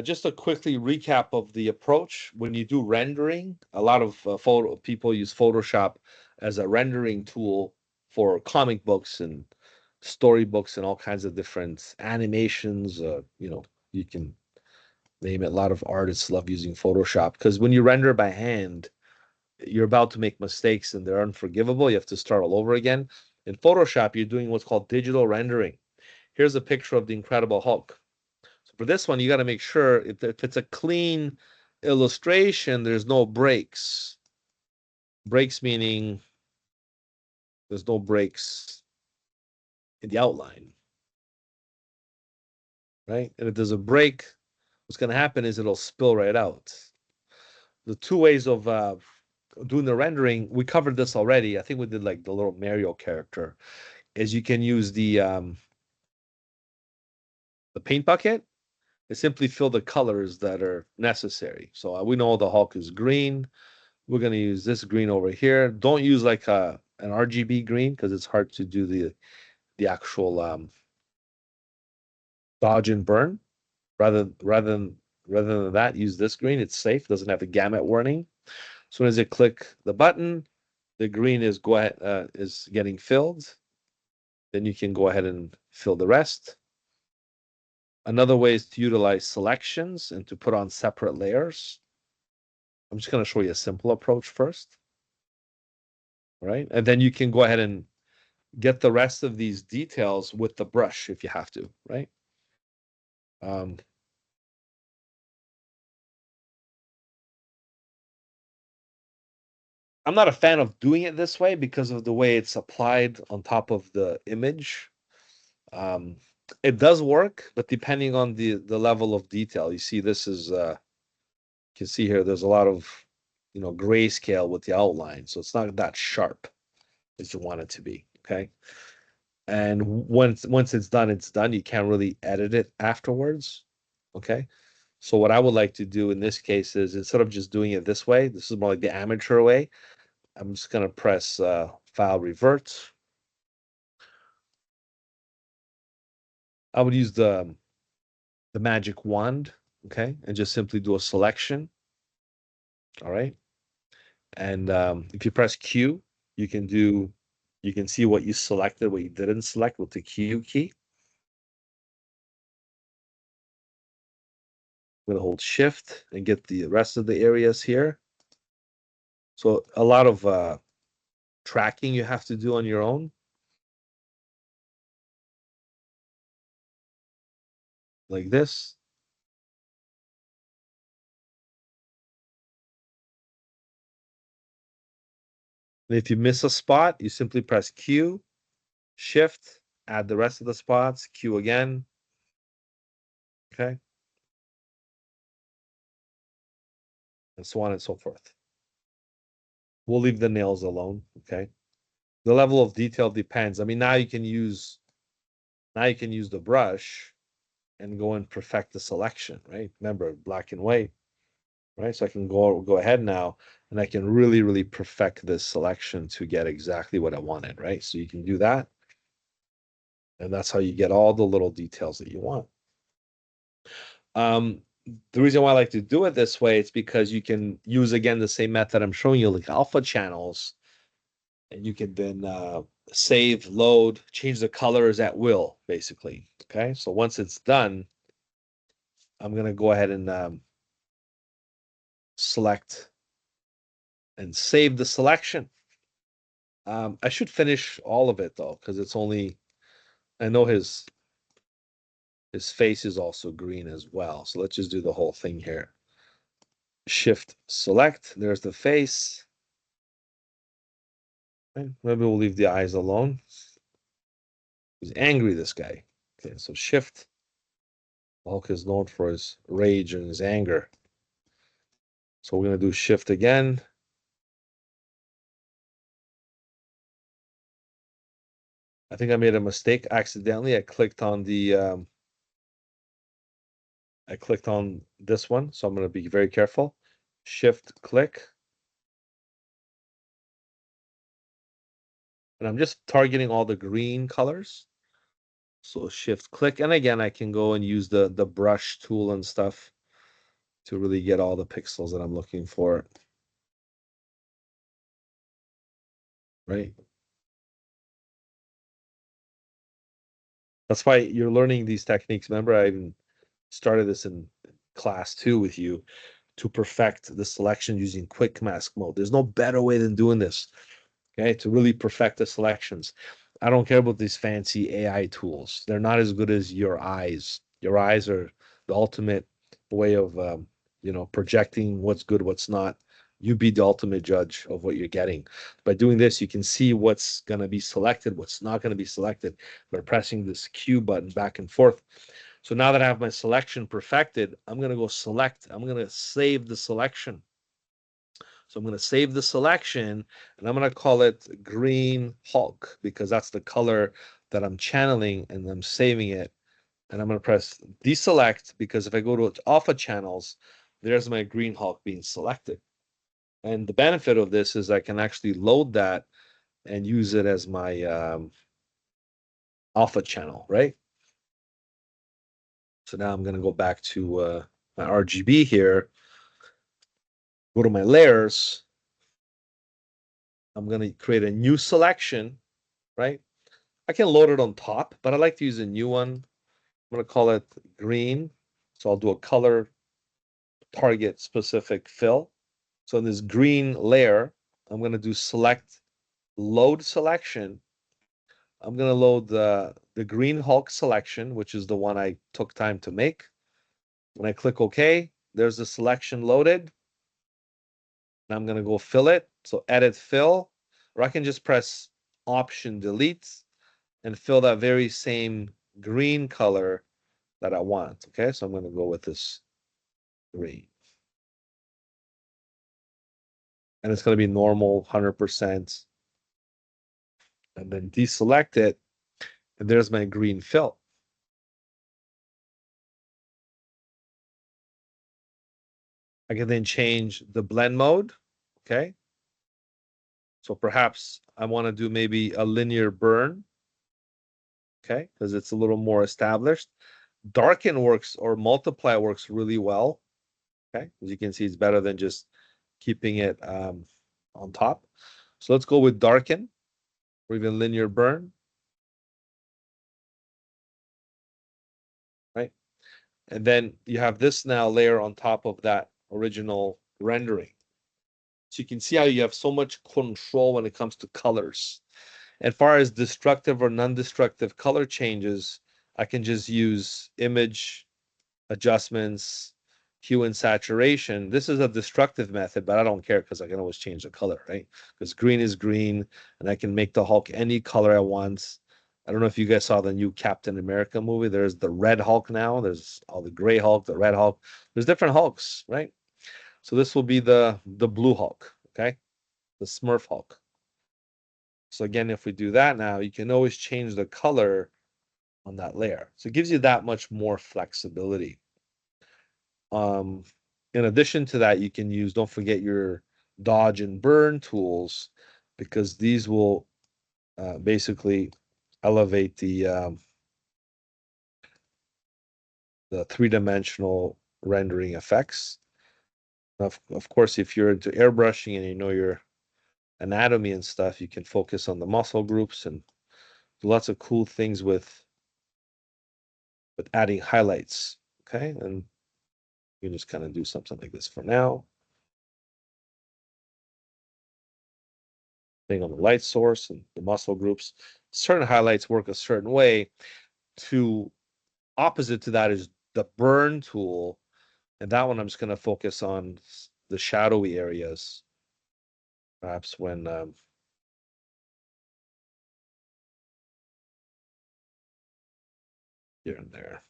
Just a quickly recap of the approach. When you do rendering, a lot of people use Photoshop as a rendering tool for comic books and storybooks and all kinds of different animations. You can name it. A lot of artists love using Photoshop because when you render by hand, you're about to make mistakes and they're unforgivable. You have to start all over again. In Photoshop, you're doing what's called digital rendering. Here's a picture of the Incredible Hulk. So for this one, you got to make sure if it's a clean illustration, there's no breaks. Breaks meaning there's no breaks in the outline, right? And if there's a break, what's going to happen is it'll spill right out. The two ways of doing the rendering, we covered this already. I think we did like the little Mario character, is you can use the paint bucket and simply fill the colors that are necessary. So we know the Hulk is green. We're going to use this green over here. Don't use like an RGB green because it's hard to do the actual dodge and burn. Rather than that, use this green. It's safe. Doesn't have the gamut warning. As soon as you click the button, the green is getting filled. Then you can go ahead and fill the rest. Another way is to utilize selections and to put on separate layers. I'm just going to show you a simple approach first. Right? And then you can go ahead and get the rest of these details with the brush if you have to, right? I'm not a fan of doing it this way because of the way it's applied on top of the image. Um, it does work, but depending on the level of detail, you see this is you can see here there's a lot of grayscale with the outline, so it's not that sharp as you want it to be. Okay. And once it's done, it's done. You can't really edit it afterwards. Okay. So what I would like to do in this case is instead of just doing it this way, this is more like the amateur way. I'm just gonna press file revert. I would use the magic wand, okay, and just simply do a selection. All right. And if you press Q, you can see what you selected, what you didn't select with the Q key. I'm gonna hold Shift and get the rest of the areas here. So a lot of tracking you have to do on your own. Like this. And if you miss a spot, you simply press Q, Shift, add the rest of the spots, Q again. Okay. And so on and so forth. We'll leave the nails alone. Okay. The level of detail depends. I mean, now you can use the brush and go and perfect the selection, right? Remember, black and white, right? So I can go ahead now and I can really, really perfect this selection to get exactly what I wanted, right? So you can do that. And that's how you get all the little details that you want. The reason why I like to do it this way, it's because you can use again the same method I'm showing you, like alpha channels, and you can then save, load, change the colors at will, basically. Okay, so once it's done, I'm gonna go ahead and select and save the selection. I should finish all of it though, because it's only I know his face is also green as well. So let's just do the whole thing here. Shift select. There's the face. Okay, maybe we'll leave the eyes alone. He's angry, this guy. Okay, so shift Hulk is known for his rage and his anger. So we're going to do shift again. I think I made a mistake accidentally. I clicked on this one, so I'm going to be very careful. Shift click. And I'm just targeting all the green colors. So shift click. And again, I can go and use the brush tool and stuff to really get all the pixels that I'm looking for. Right? That's why you're learning these techniques. Remember, I even started this in class 2 with you to perfect the selection using quick mask mode. There's no better way than doing this, okay, to really perfect the selections. I don't care about these fancy AI tools. They're not as good as your eyes. Your eyes are the ultimate way of, projecting what's good, what's not. You be the ultimate judge of what you're getting. By doing this, you can see what's going to be selected, what's not going to be selected by pressing this Q button back and forth. So now that I have my selection perfected, I'm going to go select. I'm going to save the selection. So I'm going to save the selection and I'm going to call it Green Hulk because that's the color that I'm channeling and I'm saving it. And I'm going to press deselect because if I go to alpha channels, there's my Green Hulk being selected. And the benefit of this is I can actually load that and use it as my alpha channel, right? So now I'm going to go back to my RGB here, go to my layers. I'm going to create a new selection, right? I can load it on top, but I like to use a new one. I'm going to call it green. So I'll do a color target specific fill. So in this green layer, I'm going to do select load selection. I'm going to load the Green Hulk selection, which is the one I took time to make. When I click OK, there's the selection loaded. And I'm going to go fill it. So edit fill, or I can just press Option delete and fill that very same green color that I want. Okay, so I'm going to go with this green. And it's going to be normal, 100%. And then deselect it. And there's my green fill. I can then change the blend mode. Okay. So perhaps I want to do maybe a linear burn. Okay, because it's a little more established. Darken works or multiply works really well. Okay, as you can see, it's better than just keeping it on top. So let's go with darken or even linear burn. Right. And then you have this now layer on top of that original rendering. So you can see how you have so much control when it comes to colors. As far as destructive or non-destructive color changes, I can just use image adjustments, hue and saturation. This is a destructive method, but I don't care because I can always change the color, right? Because green is green, and I can make the Hulk any color I want. I don't know if you guys saw the new Captain America movie. There's the Red Hulk now. There's all the Gray Hulk, the Red Hulk. There's different Hulks, right? So this will be the Blue Hulk, okay? The Smurf Hulk. So again, if we do that now, you can always change the color on that layer. So it gives you that much more flexibility. Um, in addition to that, you can use, don't forget your dodge and burn tools, because these will basically elevate the three-dimensional rendering effects. Of course, if you're into airbrushing and you know your anatomy and stuff, you can focus on the muscle groups and do lots of cool things with adding highlights. Okay, and you can just kind of do something like this for now. Thing on the light source and the muscle groups. Certain highlights work a certain way. To opposite to that is the burn tool, and that one I'm just going to focus on the shadowy areas. Perhaps when here and there.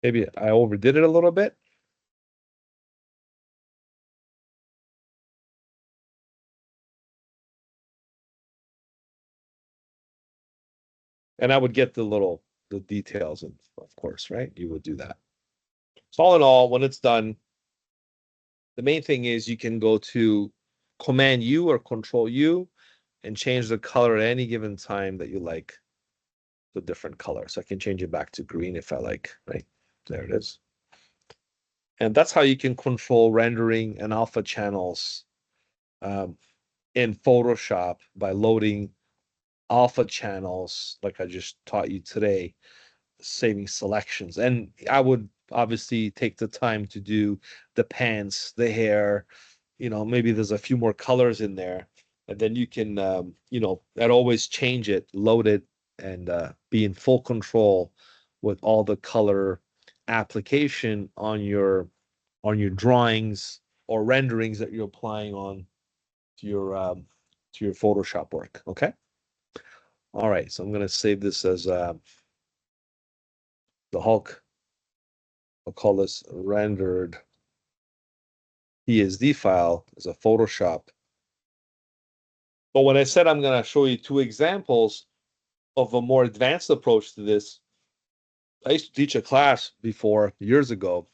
Maybe I overdid it a little bit. And I would get the details, of course, right? You would do that. So all in all, when it's done, the main thing is you can go to Command U or Control U and change the color at any given time that you like the different color. So I can change it back to green if I like, right? There it is. And that's how you can control rendering and alpha channels um, in Photoshop by loading alpha channels like I just taught you today, saving selections. And I would obviously take the time to do the pants, the hair, maybe there's a few more colors in there. And then you can, I'd always change it, load it, and be in full control with all the color application on your drawings or renderings that you're applying on to your Photoshop work. Okay. All right. So I'm going to save this as the Hulk. I'll call this rendered PSD file as a Photoshop. But when I said I'm going to show you two examples of a more advanced approach to this, I used to teach a class before years ago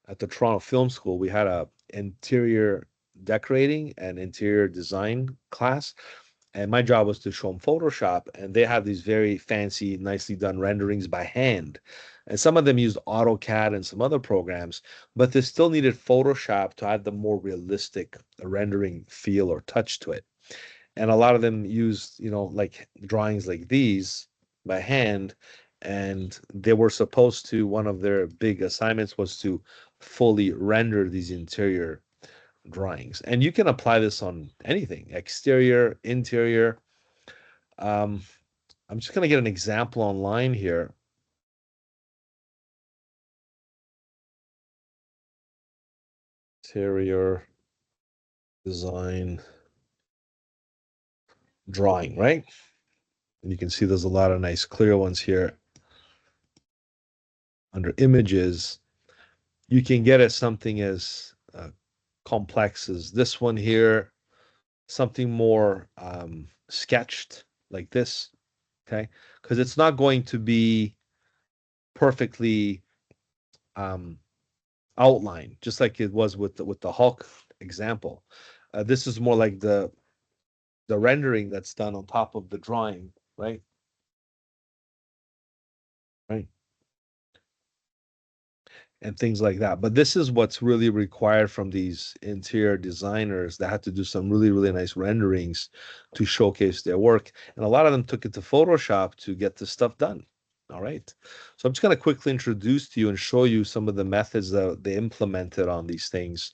at the Toronto Film School. We had a interior decorating and interior design class. And my job was to show them Photoshop, and they have these very fancy, nicely done renderings by hand. And some of them used AutoCAD and some other programs, but they still needed Photoshop to add the more realistic rendering feel or touch to it. And a lot of them used, like drawings like these by hand. And they were supposed to, one of their big assignments was to fully render these interior drawings. And you can apply this on anything, exterior, interior. Um, I'm just going to get an example online here. Interior design drawing, right? And you can see there's a lot of nice clear ones here. Under images, you can get at something as complex as this one here, something more sketched like this, okay? Because it's not going to be perfectly outlined, just like it was with the Hulk example. This is more like the rendering that's done on top of the drawing, right? Right. And things like that. But this is what's really required from these interior designers that had to do some really, really nice renderings to showcase their work. And a lot of them took it to Photoshop to get this stuff done. All right. So I'm just going to quickly introduce to you and show you some of the methods that they implemented on these things.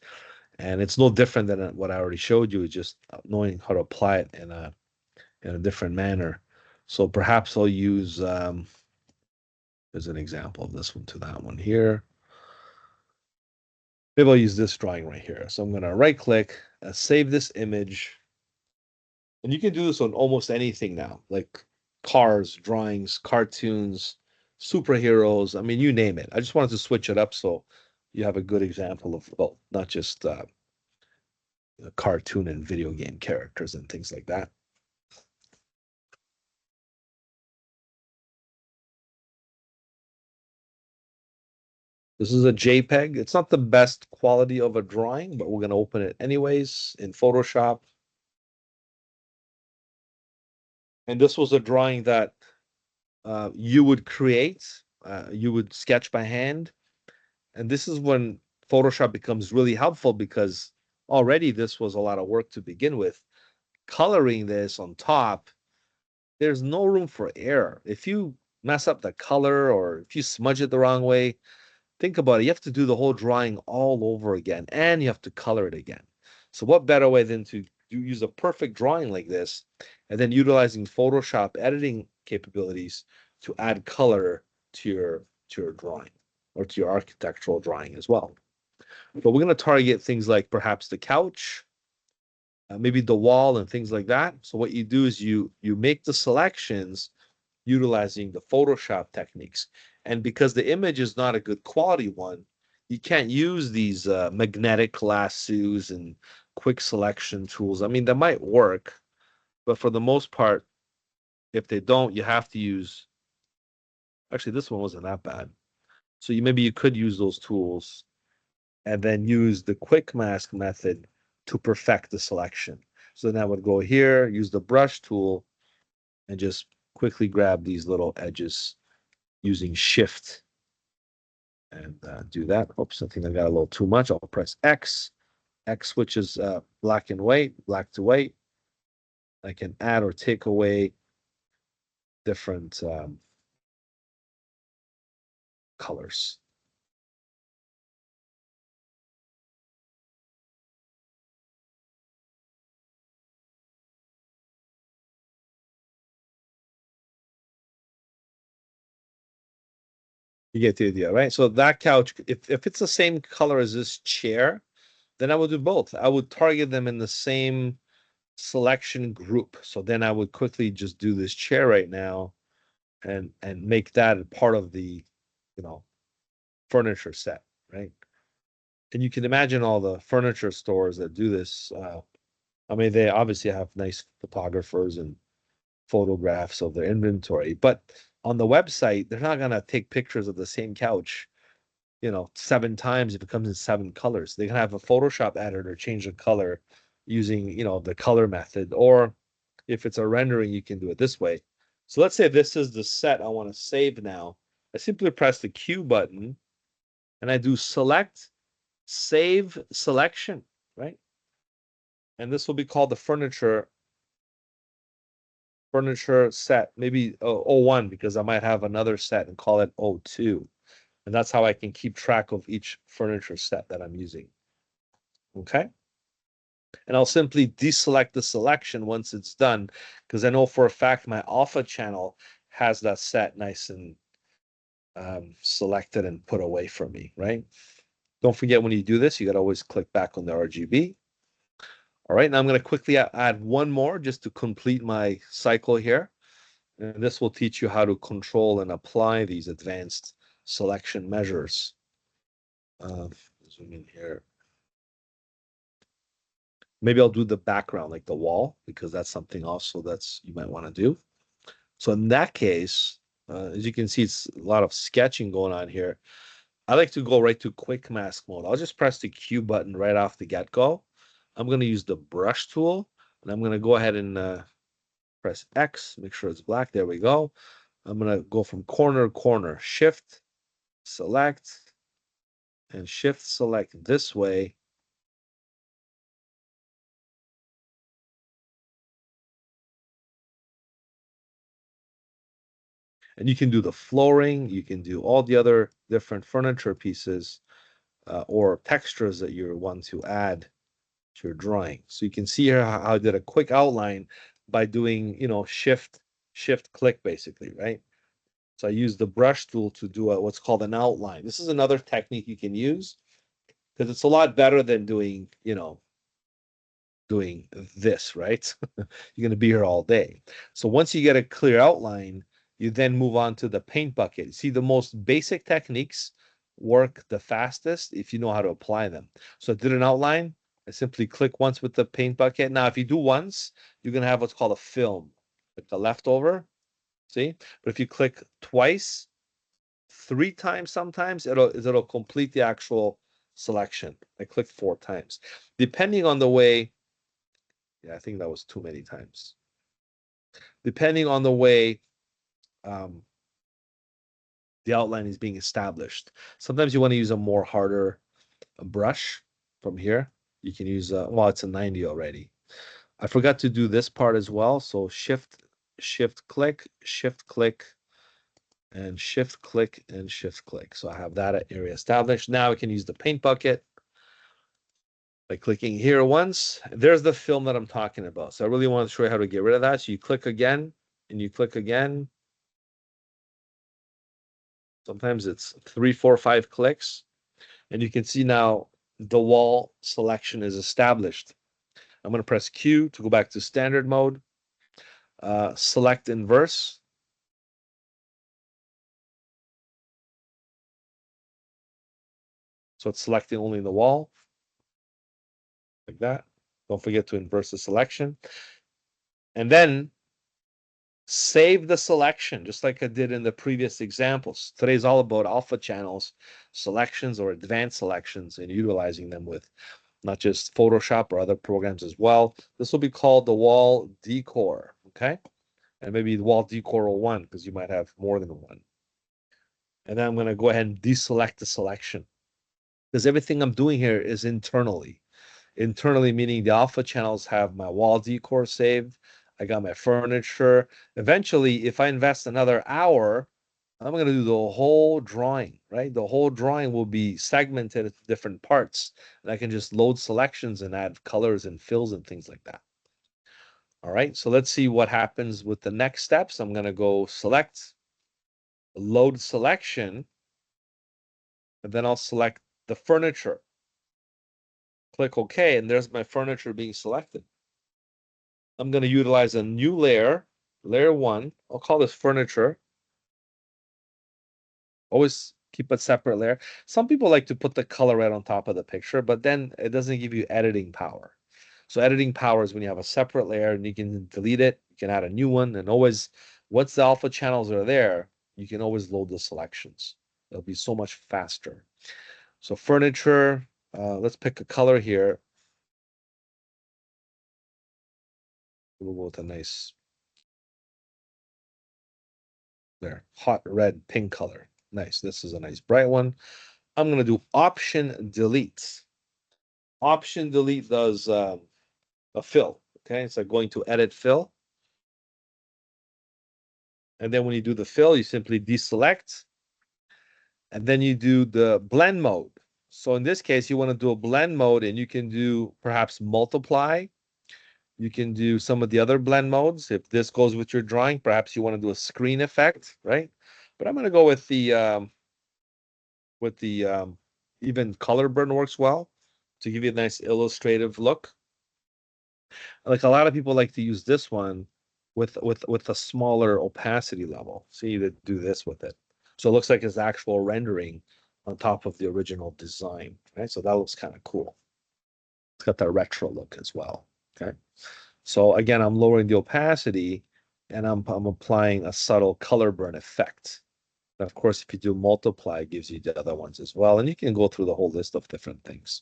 And it's no different than what I already showed you, it's just knowing how to apply it in a different manner. So perhaps I'll use as an example of this one to that one here. Maybe I'll use this drawing right here. So I'm going to right click, save this image. And you can do this on almost anything now, like cars, drawings, cartoons, superheroes. I mean, you name it. I just wanted to switch it up so you have a good example of, well, not just cartoon and video game characters and things like that. This is a JPEG. It's not the best quality of a drawing, but we're going to open it anyways in Photoshop. And this was a drawing that you would create, you would sketch by hand. And this is when Photoshop becomes really helpful because already this was a lot of work to begin with. Coloring this on top, there's no room for error. If you mess up the color or if you smudge it the wrong way, think about it. You have to do the whole drawing all over again and you have to color it again. So what better way than to use a perfect drawing like this and then utilizing Photoshop editing capabilities to add color to your drawing or to your architectural drawing as well. But we're going to target things like perhaps the couch, maybe the wall and things like that. So what you do is you make the selections utilizing the Photoshop techniques And because the image is not a good quality one, you can't use these magnetic lassos and quick selection tools. I mean, they might work, but for the most part, if they don't, you have to use. Actually, this one wasn't that bad. So maybe you could use those tools and then use the quick mask method to perfect the selection. So then I would go here, use the brush tool, and just quickly grab these little edges using shift and do that. Oops, I think I got a little too much. I'll press X. X switches black and white, black to white. I can add or take away different colors. You get the idea, right? So that couch, if it's the same color as this chair, then I would do both. I would target them in the same selection group. So then I would quickly just do this chair right now and make that part of the, you know, furniture set, right? And you can imagine all the furniture stores that do this. I mean, they obviously have nice photographers and photographs of their inventory, but on the website, they're not gonna take pictures of the same couch, 7 times if it comes in 7 colors. They can have a Photoshop editor change the color using, the color method, or if it's a rendering, you can do it this way. So let's say this is the set I want to save now. I simply press the Q button and I do select, save selection, right? And this will be called the furniture set, maybe O1, because I might have another set and call it O2. And that's how I can keep track of each furniture set that I'm using. Okay. And I'll simply deselect the selection once it's done, because I know for a fact my alpha channel has that set nice and selected and put away for me, right? Don't forget when you do this, you got to always click back on the RGB. All right, now I'm going to quickly add one more just to complete my cycle here. And this will teach you how to control and apply these advanced selection measures. Zoom in here. Maybe I'll do the background, like the wall, because that's something also that's you might want to do. So in that case, as you can see, it's a lot of sketching going on here. I like to go right to quick mask mode. I'll just press the Q button right off the get-go. I'm going to use the brush tool, and I'm going to go ahead and press X, make sure it's black. There we go. I'm going to go from corner to corner, shift, select, and shift select this way. And you can do the flooring, you can do all the other different furniture pieces or textures that you want to add to your drawing. So you can see here how I did a quick outline by doing, shift click basically, right? So I use the brush tool to do what's called an outline. This is another technique you can use because it's a lot better than doing this, right? You're going to be here all day. So once you get a clear outline, you then move on to the paint bucket. See, the most basic techniques work the fastest if you know how to apply them. So I did an outline. I simply click once with the paint bucket. Now, if you do once, you're going to have what's called a film, like the leftover. See? But if you click twice, 3 times sometimes, it'll complete the actual selection. I clicked 4 times. Depending on the way, yeah, I think that was too many times. Depending on the way um, the outline is being established. Sometimes you want to use a more harder brush from here. You can use, well, it's a 90 already. I forgot to do this part as well. So shift click, and shift click, and shift click. So I have that area established. Now I can use the paint bucket by clicking here once. There's the film that I'm talking about. So I really want to show you how to get rid of that. So you click again, and you click again. Sometimes it's 3, 4, 5 clicks. And you can see now the wall selection is established. I'm going to press Q to go back to standard mode. Select inverse. So it's selecting only the wall, like that. Don't forget to inverse the selection. And then save the selection, just like I did in the previous examples. Today's all about alpha channels, selections or advanced selections, and utilizing them with not just Photoshop or other programs as well. This will be called the wall decor, okay? And maybe the wall decor 01, because you might have more than one. And then I'm going to go ahead and deselect the selection, because everything I'm doing here is internally. Internally, meaning the alpha channels have my wall decor saved. I got my furniture. Eventually, if I invest another hour, I'm going to do the whole drawing, right? The whole drawing will be segmented into different parts. And I can just load selections and add colors and fills and things like that. All right, so let's see what happens with the next steps. I'm going to go select, load selection, and then I'll select the furniture. Click OK, and there's my furniture being selected. I'm going to utilize a new layer, layer 1. I'll call this furniture. Always keep a separate layer. Some people like to put the color right on top of the picture, but then it doesn't give you editing power. So editing power is when you have a separate layer and you can delete it, you can add a new one, and always, once the alpha channels are there, you can always load the selections. It'll be so much faster. So furniture, let's pick a color here. We'll go with a nice, there, hot red pink color. Nice. This is a nice bright one. I'm going to do Option Delete. Option Delete does a fill. Okay, it's like going to edit fill. And then when you do the fill, you simply deselect. And then you do the blend mode. So in this case, you want to do a blend mode, and you can do perhaps multiply. You can do some of the other blend modes. If this goes with your drawing, perhaps you want to do a screen effect, right? But I'm going to go with the even color burn works well to give you a nice illustrative look. Like a lot of people like to use this one with a smaller opacity level. See, to do this with it. So it looks like it's actual rendering on top of the original design, right? So that looks kind of cool. It's got that retro look as well, okay? So again, I'm lowering the opacity and I'm applying a subtle color burn effect. And of course, if you do multiply, it gives you the other ones as well. And you can go through the whole list of different things.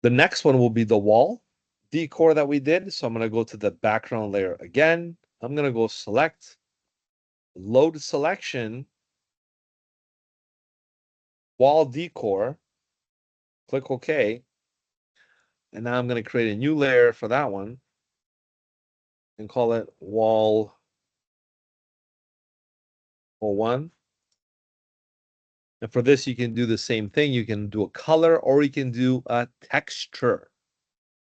The next one will be the wall decor that we did. So I'm going to go to the background layer again. I'm going to go select, load selection, wall decor, click OK. And now I'm going to create a new layer for that one and call it wall 01. And for this, you can do the same thing. You can do a color or you can do a texture.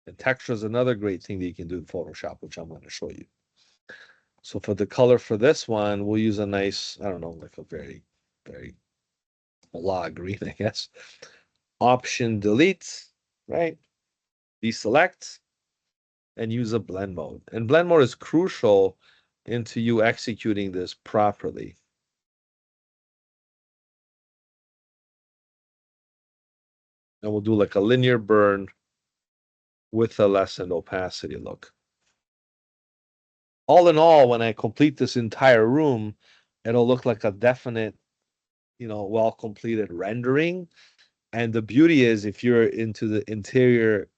And texture is another great thing that you can do in Photoshop, which I'm going to show you. So for the color for this one, we'll use a nice, I don't know, like a very, very log green, I guess. Option delete, right? Deselect and use a blend mode. And blend mode is crucial into you executing this properly. And we'll do like a linear burn with a lessened opacity look. All in all, when I complete this entire room, it'll look like a definite, well completed rendering. And the beauty is, if you're into the interior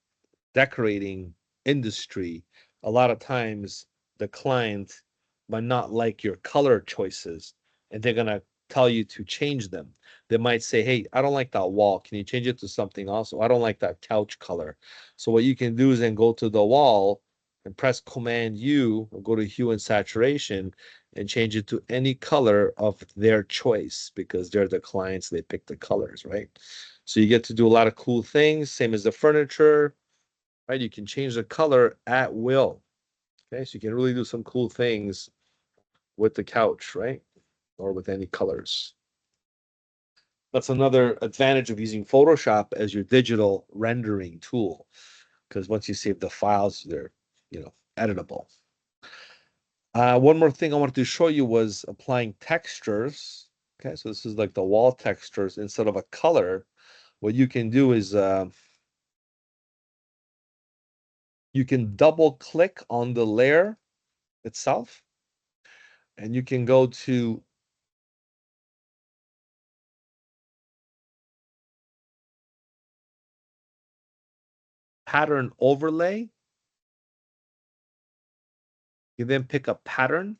decorating industry, a lot of times the client might not like your color choices and they're going to tell you to change them. They might say, hey, I don't like that wall. Can you change it to something else? Or I don't like that couch color. So what you can do is then go to the wall and press Command U or go to hue and saturation and change it to any color of their choice, because they're the clients, they pick the colors, right? So you get to do a lot of cool things, same as the furniture, right? You can change the color at will. Okay, so you can really do some cool things with the couch, right? Or with any colors. That's another advantage of using Photoshop as your digital rendering tool, because once you save the files, they're, editable. One more thing I wanted to show you was applying textures. Okay, so this is like the wall textures instead of a color. What you can do is you can double click on the layer itself, and you can go to pattern overlay. You then pick a pattern.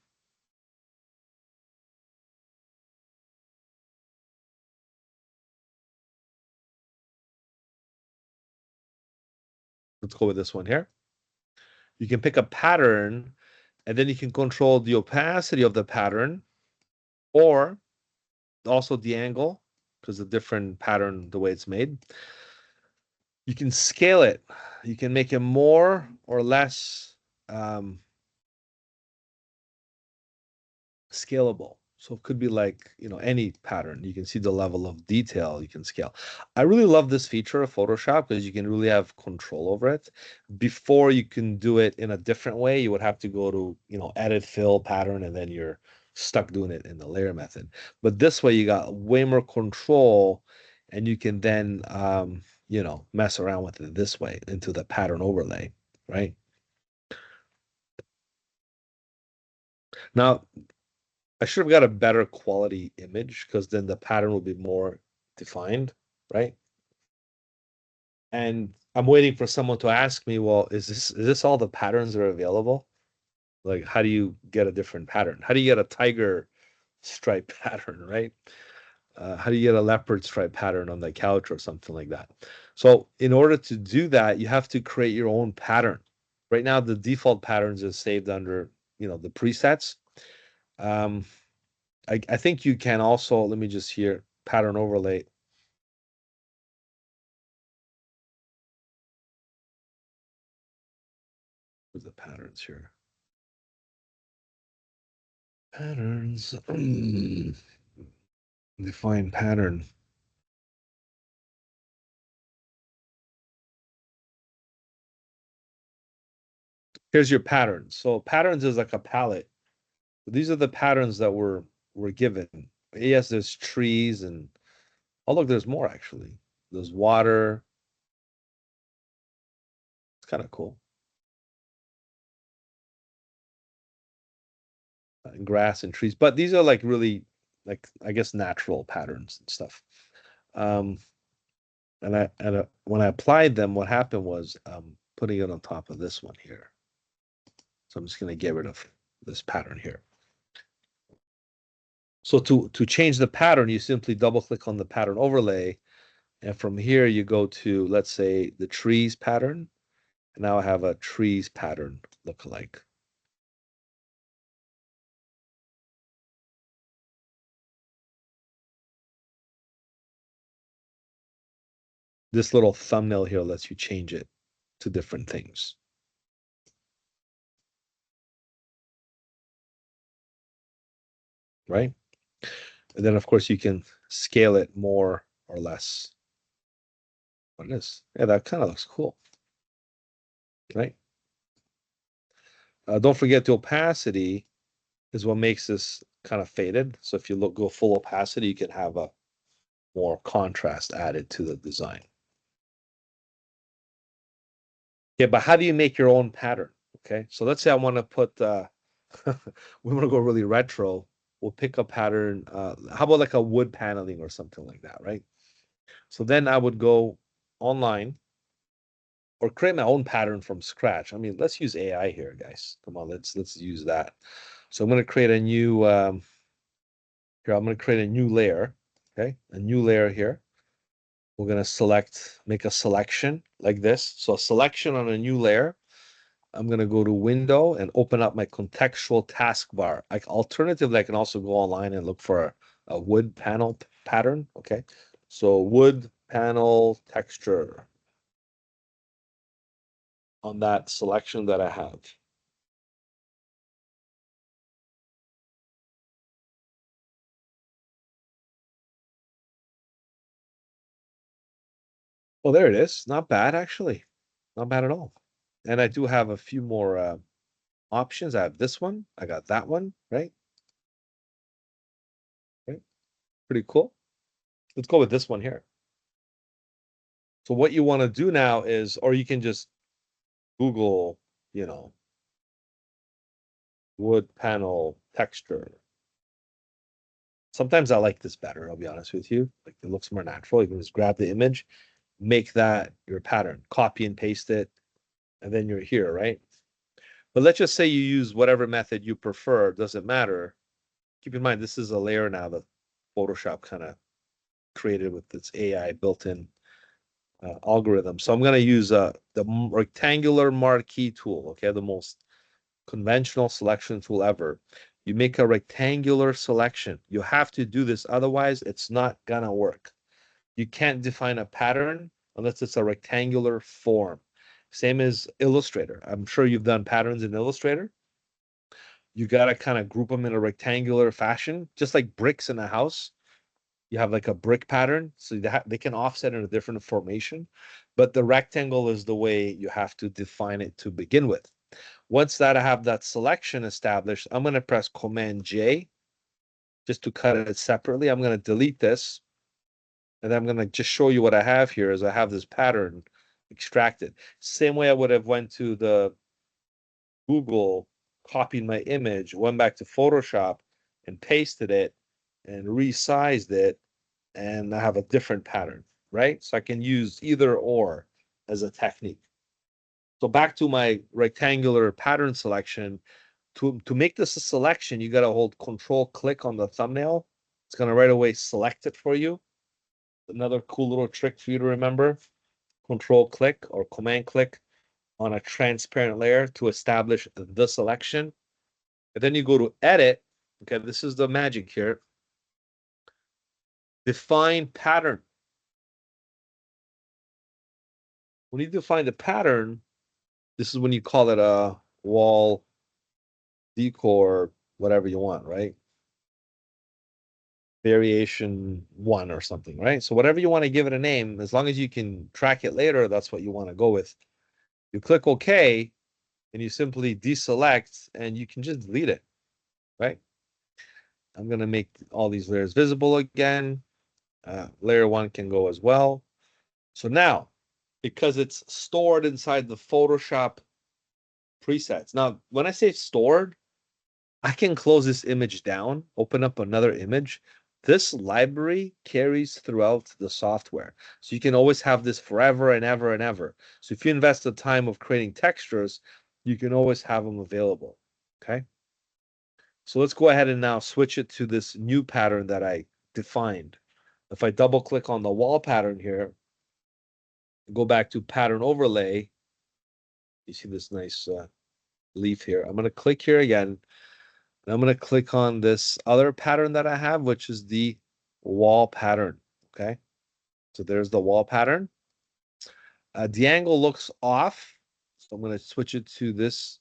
Let's go with this one here. You can pick a pattern, and then you can control the opacity of the pattern, or also the angle, because the different pattern, the way it's made. You can scale it. You can make it more or less scalable. So it could be like, any pattern. You can see the level of detail you can scale. I really love this feature of Photoshop because you can really have control over it. Before you can do it in a different way, you would have to go to, edit, fill, pattern, and then you're stuck doing it in the layer method. But this way you got way more control, and you can then mess around with it this way into the pattern overlay, right? Now, I should have got a better quality image because then the pattern will be more defined, right? And I'm waiting for someone to ask me, well, is this all the patterns that are available? Like, how do you get a different pattern? How do you get a tiger stripe pattern, right? How do you get a leopard stripe pattern on the couch or something like that? So in order to do that, you have to create your own pattern. Right now, the default patterns is saved under, the presets. Um, I think you can also, let me just here, pattern overlay. Where's the patterns here? Patterns. Define pattern. Here's your patterns. So patterns is like a palette. These are the patterns that were given. Yes, there's trees and oh look, there's more actually. There's water. It's kind of cool. And grass and trees. But these are like really like I guess natural patterns and stuff. Um, and when I applied them, what happened was putting it on top of this one here. So I'm just going to get rid of this pattern here. So to change the pattern, you simply double click on the pattern overlay. And from here, you go to, let's say, the trees pattern. And now I have a trees pattern lookalike. This little thumbnail here lets you change it to different things. Right? And then, of course, you can scale it more or less. What it is. Yeah, that kind of looks cool. Right? Don't forget the opacity is what makes this kind of faded. So if you go full opacity, you can have a more contrast added to the design. Yeah, but how do you make your own pattern? Okay, so let's say I want to put, we want to go really retro. We'll pick a pattern. How about like a wood paneling or something like that, right? So then I would go online or create my own pattern from scratch. I mean, let's use AI here, guys. Come on, let's use that. So I'm going to create a new here. I'm going to create a new layer. Okay, a new layer here. We're going to make a selection like this. So a selection on a new layer. I'm going to go to window and open up my contextual taskbar. Alternatively, I can also go online and look for a wood panel pattern. Okay. So wood panel texture on that selection that I have. Well, there it is. Not bad, actually. Not bad at all. And I do have a few more options. I have this one. I got that one, right? Okay. Pretty cool. Let's go with this one here. So what you want to do now is, or you can just Google, you know, wood panel texture. Sometimes I like this better, I'll be honest with you. Like it looks more natural. You can just grab the image, make that your pattern, copy and paste it, and then you're here, right? But let's just say you use whatever method you prefer, doesn't matter. Keep in mind, this is a layer now that Photoshop kind of created with its AI built-in algorithm. So I'm going to use the rectangular marquee tool, okay, the most conventional selection tool ever. You make a rectangular selection. You have to do this, otherwise it's not gonna work. You can't define a pattern unless it's a rectangular form. Same as Illustrator. I'm sure you've done patterns in Illustrator. You gotta kind of group them in a rectangular fashion, just like bricks in a house. You have like a brick pattern, so they can offset in a different formation, but the rectangle is the way you have to define it to begin with. Once that I have that selection established, I'm going to press Command J just to cut it separately. I'm going to delete this, and then I'm going to just show you what I have here is I have this pattern extracted. Same way I would have went to the Google, copied my image, went back to Photoshop and pasted it and resized it, and I have a different pattern, right? So I can use either or as a technique. So back to my rectangular pattern selection. To make this a selection, you got to hold Control click on the thumbnail. It's going to right away select it for you. Another cool little trick for you to remember. Control click or Command click on a transparent layer to establish the selection. And then you go to Edit. Okay, this is the magic here. Define pattern. When you define the pattern, this is when you call it a wall decor, whatever you want, right? Variation 1 or something, right? So whatever you want to give it a name, as long as you can track it later, that's what you want to go with. You click OK, and you simply deselect, and you can just delete it, right? I'm going to make all these layers visible again. Layer 1 can go as well. So now, because it's stored inside the Photoshop presets. Now, when I say stored, I can close this image down, open up another image. This library carries throughout the software. So you can always have this forever and ever and ever. So if you invest the time of creating textures, you can always have them available. Okay. So let's go ahead and now switch it to this new pattern that I defined. If I double click on the wall pattern here, go back to pattern overlay, you see this nice leaf here. I'm going to click here again. And I'm going to click on this other pattern that I have, which is the wall pattern. Okay. So there's the wall pattern. The angle looks off. So I'm going to switch it to this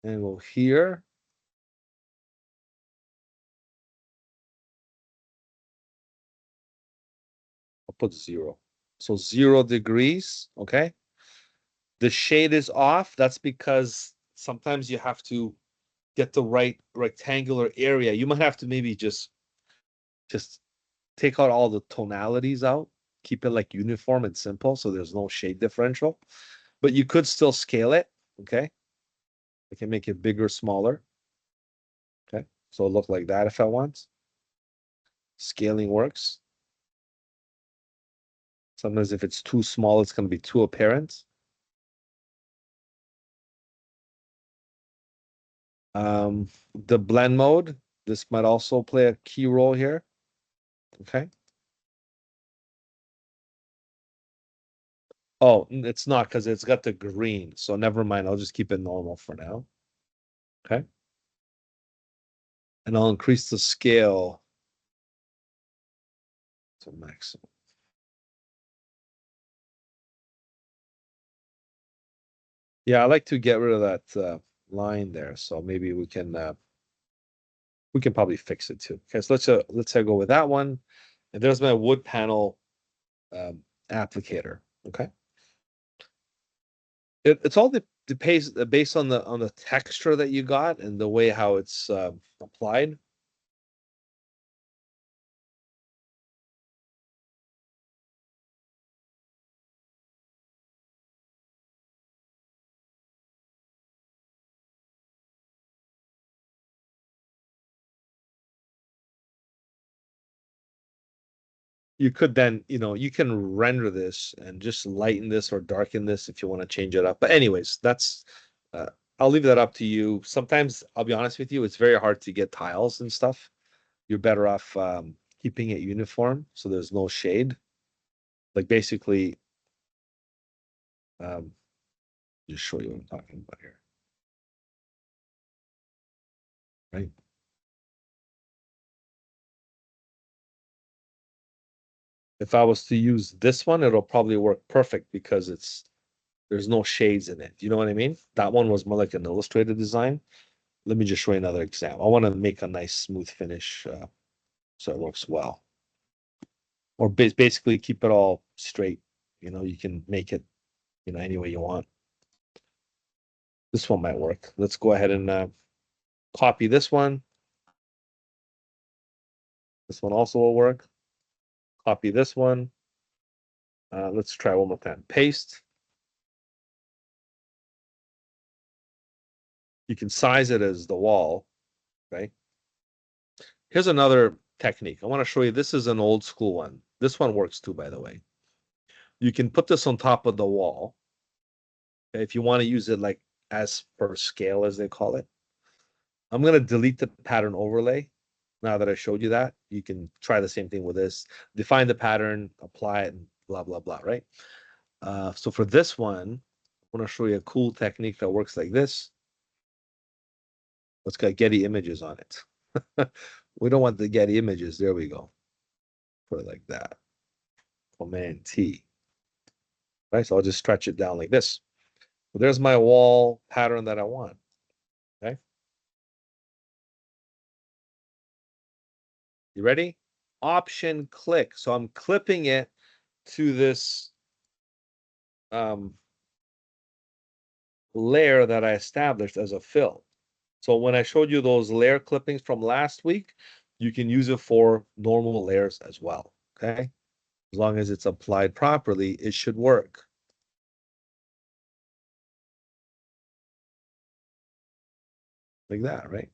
angle here. I'll put 0. So 0 degrees. Okay. The shade is off. That's because sometimes you have to get the right rectangular area. You might have to maybe just take out all the tonalities out, keep it like uniform and simple so there's no shade differential. But you could still scale it, okay? I can make it bigger, smaller, okay? So it'll look like that if I want. Scaling works. Sometimes if it's too small, it's going to be too apparent. The blend mode, this might also play a key role here, okay? Oh, it's not because it's got the green, so never mind. I'll just keep it normal for now, okay? And I'll increase the scale to maximum. Yeah, I like to get rid of that line there, so maybe we can probably fix it too. Okay, so let's go with that one. And there's my wood panel applicator. Okay, it's all based on the texture that you got and the way how it's applied. you could then, you can render this and just lighten this or darken this if you want to change it up. But anyways, uh, I'll leave that up to you. Sometimes I'll be honest with you, it's very hard to get tiles and stuff. You're better off keeping it uniform so there's no shade. Like basically, just show you what I'm talking about here. Right? If I was to use this one, it'll probably work perfect because there's no shades in it. You know what I mean? That one was more like an illustrated design. Let me just show you another example. I want to make a nice smooth finish so it looks well. Or basically keep it all straight. You can make it, any way you want. This one might work. Let's go ahead and copy this one. This one also will work. Copy this one. Let's try one more time. Paste. You can size it as the wall, right? Here's another technique. I want to show you. This is an old school one. This one works too, by the way. You can put this on top of the wall. Okay, if you want to use it like as per scale, as they call it. I'm going to delete the pattern overlay. Now that I showed you that, you can try the same thing with this. Define the pattern, apply it, and blah, blah, blah, right? So for this one, I want to show you a cool technique that works like this. It's got Getty images on it. We don't want the Getty images. There we go. Put it like that. Command T. Right, so I'll just stretch it down like this. So there's my wall pattern that I want. Okay. You ready? Option click. So I'm clipping it to this layer that I established as a fill. So when I showed you those layer clippings from last week, you can use it for normal layers as well. Okay. As long as it's applied properly, it should work. Like that, right?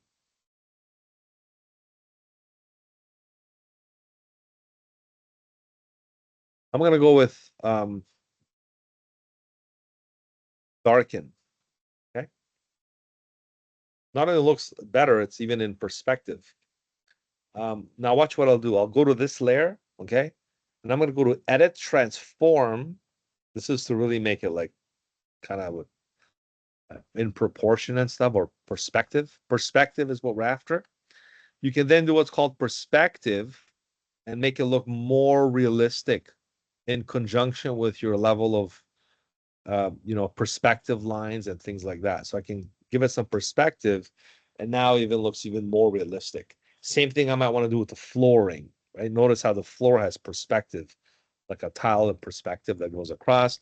I'm going to go with darken. Okay. Not only looks better, it's even in perspective. Now watch what I'll do. I'll go to this layer, okay? And I'm going to go to edit transform. This is to really make it like kind of in proportion and stuff, or perspective. Perspective is what we're after. You can then do what's called perspective and make it look more realistic in conjunction with your level of perspective lines and things like that. So I can give it some perspective, and now even looks even more realistic. Same thing I might want to do with the flooring, right? Notice how the floor has perspective, like a tile of perspective that goes across.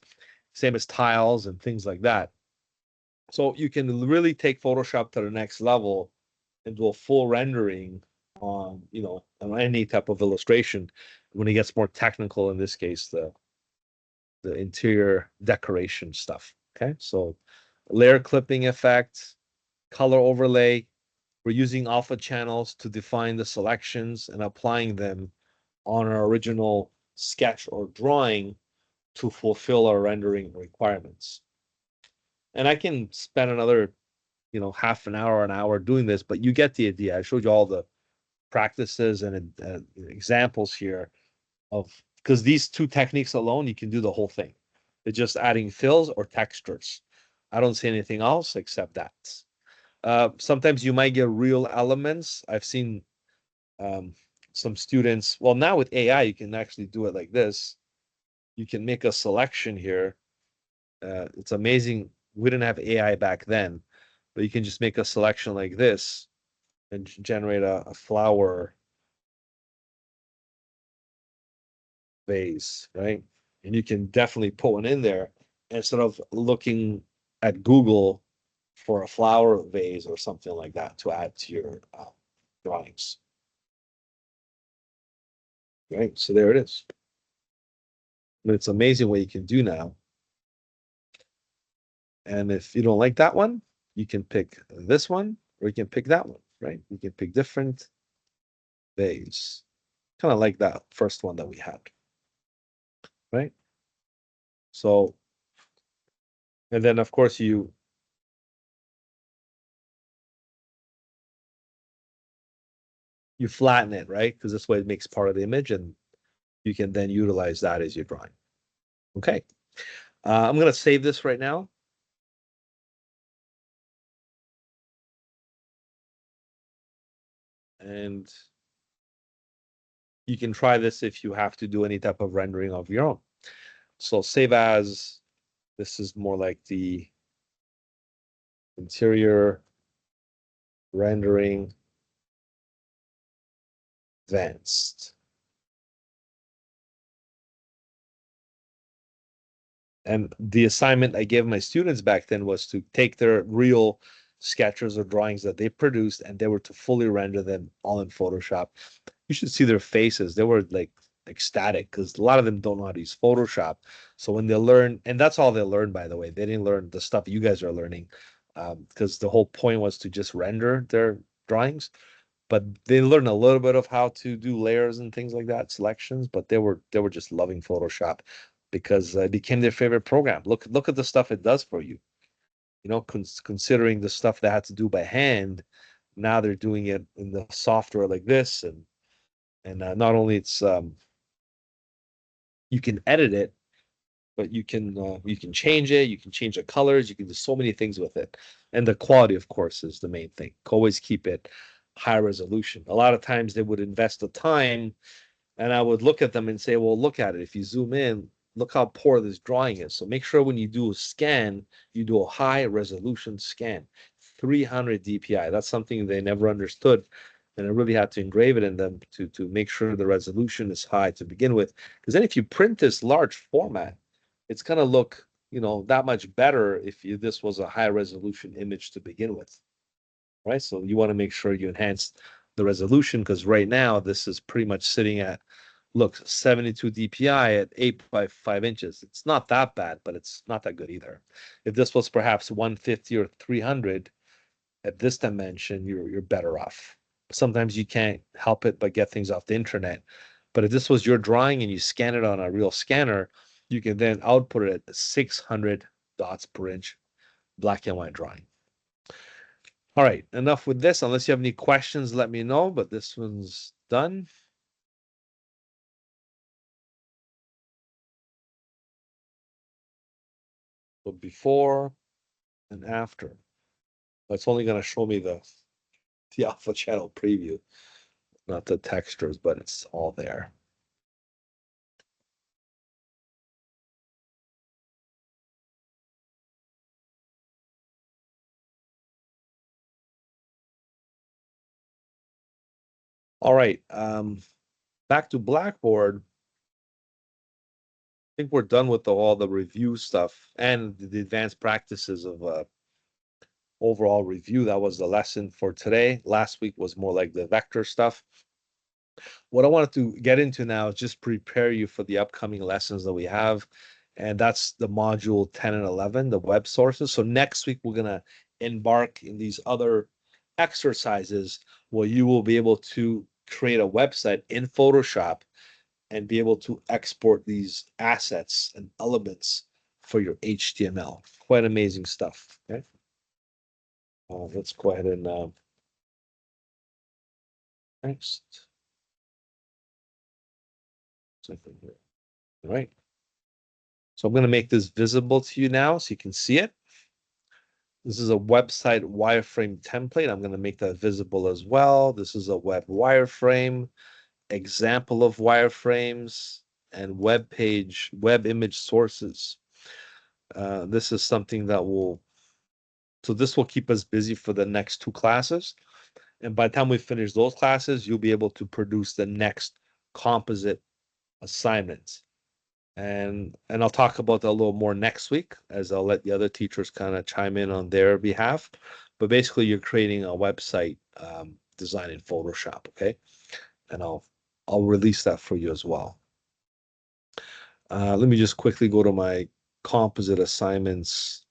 Same as tiles and things like that. So you can really take Photoshop to the next level and do a full rendering on, on any type of illustration. When it gets more technical, in this case, the interior decoration stuff. Okay, so layer clipping effect, color overlay. We're using alpha channels to define the selections and applying them on our original sketch or drawing to fulfill our rendering requirements. And I can spend another, half an hour doing this, but you get the idea. I showed you all the practices and examples here of, because these two techniques alone, you can do the whole thing. It's just adding fills or textures. I don't see anything else except that. Sometimes you might get real elements. I've seen some students, well, now with AI, you can actually do it like this. You can make a selection here. It's amazing. We didn't have AI back then, but you can just make a selection like this and generate a flower vase, right? And you can definitely put one in there instead of looking at Google for a flower vase or something like that to add to your drawings. Right, so there it is. And it's amazing what you can do now. And if you don't like that one, you can pick this one, or you can pick that one, right? You can pick different vase. Kind of like that first one that we had. right? So, and then of course you flatten it, right? Because this way it makes part of the image, and you can then utilize that as your drawing. Okay. I'm going to save this right now. And you can try this if you have to do any type of rendering of your own. So save as, this is more like the interior rendering advanced. And the assignment I gave my students back then was to take their real sketches or drawings that they produced, and they were to fully render them all in Photoshop. You should see their faces. They were like ecstatic because a lot of them don't know how to use Photoshop. So when they learn, and that's all they learned, by the way, they didn't learn the stuff you guys are learning, because the whole point was to just render their drawings. But they learned a little bit of how to do layers and things like that, selections. But they were just loving Photoshop because it became their favorite program. Look at the stuff it does for you. You know, considering the stuff they had to do by hand, now they're doing it in the software like this, and not only it's you can edit it, but you can change it, you can change the colors, you can do so many things with it, and the quality, of course, is the main thing. Always keep it high resolution. A lot of times they would invest the time, and I would look at them and say, well, look at it. If you zoom in, look how poor this drawing is. So make sure when you do a scan, you do a high resolution scan, 300 DPI. That's something they never understood. And I really had to engrave it in them to make sure the resolution is high to begin with. Because then if you print this large format, it's going to look, that much better if this was a high resolution image to begin with, right? So you want to make sure you enhance the resolution, because right now this is pretty much sitting at, look, 72 DPI at 8 by 5 inches. It's not that bad, but it's not that good either. If this was perhaps 150 or 300 at this dimension, you're better off. Sometimes you can't help it but get things off the internet. But if this was your drawing and you scan it on a real scanner, you can then output it at 600 dots per inch, black and white drawing. All right, enough with this. Unless you have any questions, let me know, but this one's done. So before and after. It's only going to show me the alpha channel preview, not the textures, but it's all there. All right, back to Blackboard. I think we're done with all the review stuff and the advanced practices of overall review. That was the lesson for today. Last week was more like the vector stuff. What I wanted to get into now is just prepare you for the upcoming lessons that we have. And that's the module 10 and 11, the web sources. So next week, we're going to embark in these other exercises where you will be able to create a website in Photoshop and be able to export these assets and elements for your HTML. Quite amazing stuff. Okay. Let's go ahead and next. Something here. All right. So I'm going to make this visible to you now so you can see it. This is a website wireframe template. I'm going to make that visible as well. This is a web wireframe, example of wireframes, and web page, web image sources. This is something that so this will keep us busy for the next 2 classes. And by the time we finish those classes, you'll be able to produce the next composite assignments. And I'll talk about that a little more next week, as I'll let the other teachers kind of chime in on their behalf. But basically, you're creating a website design in Photoshop, okay? And I'll release that for you as well. Let me just quickly go to my composite assignments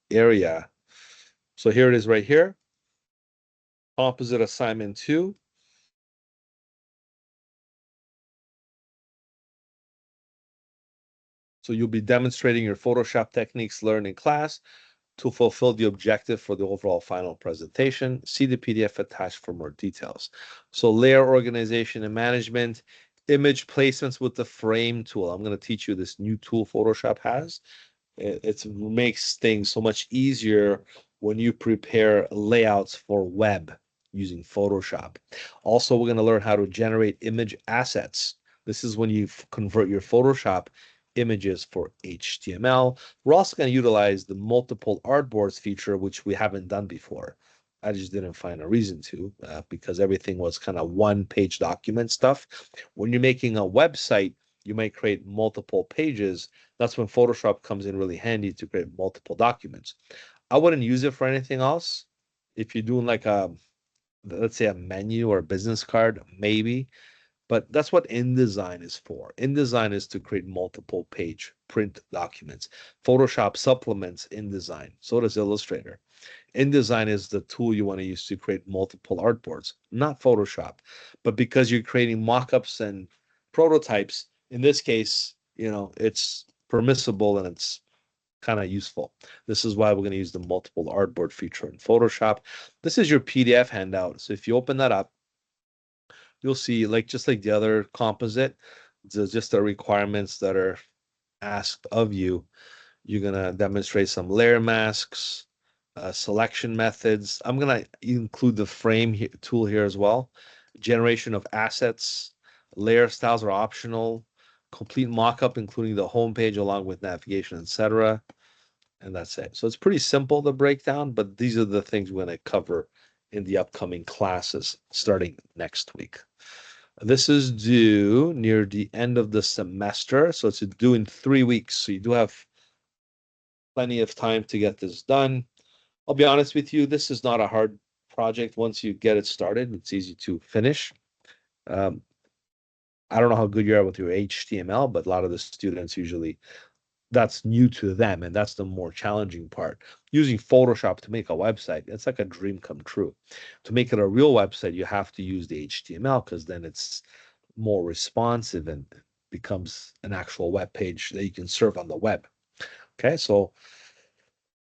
area. So here it is right here. Composite assignment 2. So you'll be demonstrating your Photoshop techniques learned in class to fulfill the objective for the overall final presentation. See the PDF attached for more details. So layer organization and management, image placements with the frame tool. I'm going to teach you this new tool Photoshop has. It makes things so much easier when you prepare layouts for web using Photoshop. Also, we're going to learn how to generate image assets. This is when you convert your Photoshop images for HTML. We're also going to utilize the multiple artboards feature, which we haven't done before. I just didn't find a reason to because everything was kind of one-page document stuff. When you're making a website, you might create multiple pages. That's when Photoshop comes in really handy to create multiple documents. I wouldn't use it for anything else. If you're doing like let's say a menu or a business card, maybe. But that's what InDesign is for. InDesign is to create multiple page print documents. Photoshop supplements InDesign. So does Illustrator. InDesign is the tool you want to use to create multiple artboards, not Photoshop. But because you're creating mock-ups and prototypes, in this case, it's permissible and it's kind of useful. This is why we're going to use the multiple artboard feature in Photoshop. This is your PDF handout. So if you open that up, you'll see just like the other composite, just the requirements that are asked of you. You're going to demonstrate some layer masks, selection methods. I'm going to include the frame tool here as well. Generation of assets, layer styles are optional. Complete mockup, including the home page along with navigation, etc. And that's it. So it's pretty simple, the breakdown, but these are the things we're going to cover in the upcoming classes starting next week. This is due near the end of the semester, so it's due in 3 weeks. So you do have plenty of time to get this done. I'll be honest with you, this is not a hard project. Once you get it started, it's easy to finish. I don't know how good you are with your HTML, but a lot of the students usually that's new to them, and that's the more challenging part. Using Photoshop to make a website, it's like a dream come true. To make it a real website, you have to use the HTML because then it's more responsive and becomes an actual web page that you can serve on the web. Okay, so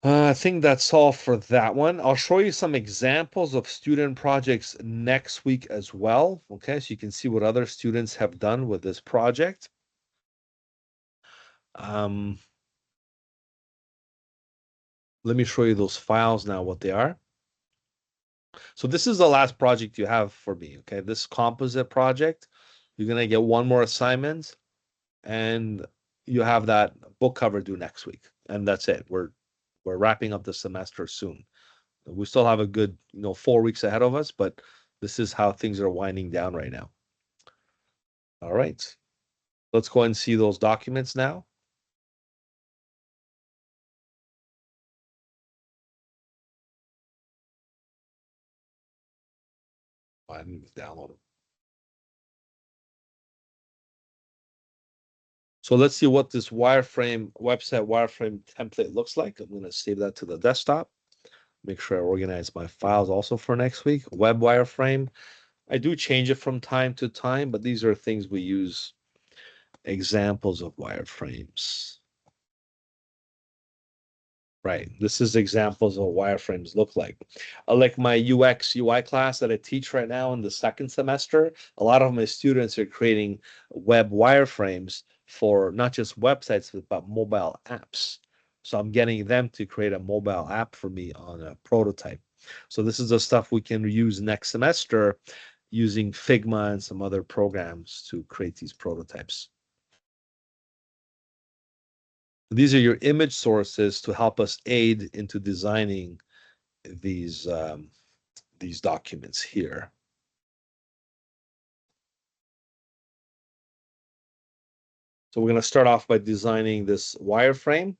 I think that's all for that one. I'll show you some examples of student projects next week as well. Okay, so you can see what other students have done with this project. Let me show you those files now, what they are. So this is the last project you have for me, okay? This composite project, you're gonna get one more assignment, and you have that book cover due next week, and that's it. We're wrapping up the semester soon. We still have a good 4 weeks ahead of us, but this is how things are winding down right now. All right, let's go and see those documents now. I need to download them. So let's see what this wireframe website wireframe template looks like. I'm going to save that to the desktop. Make sure I organize my files also for next week. Web wireframe. I do change it from time to time, but these are things we use. Examples of wireframes. Right. This is examples of what wireframes look like. Like my UX UI class that I teach right now in the second semester, a lot of my students are creating web wireframes for not just websites, but mobile apps. So I'm getting them to create a mobile app for me on a prototype. So this is the stuff we can use next semester using Figma and some other programs to create these prototypes. These are your image sources to help us aid into designing these documents here. So we're going to start off by designing this wireframe.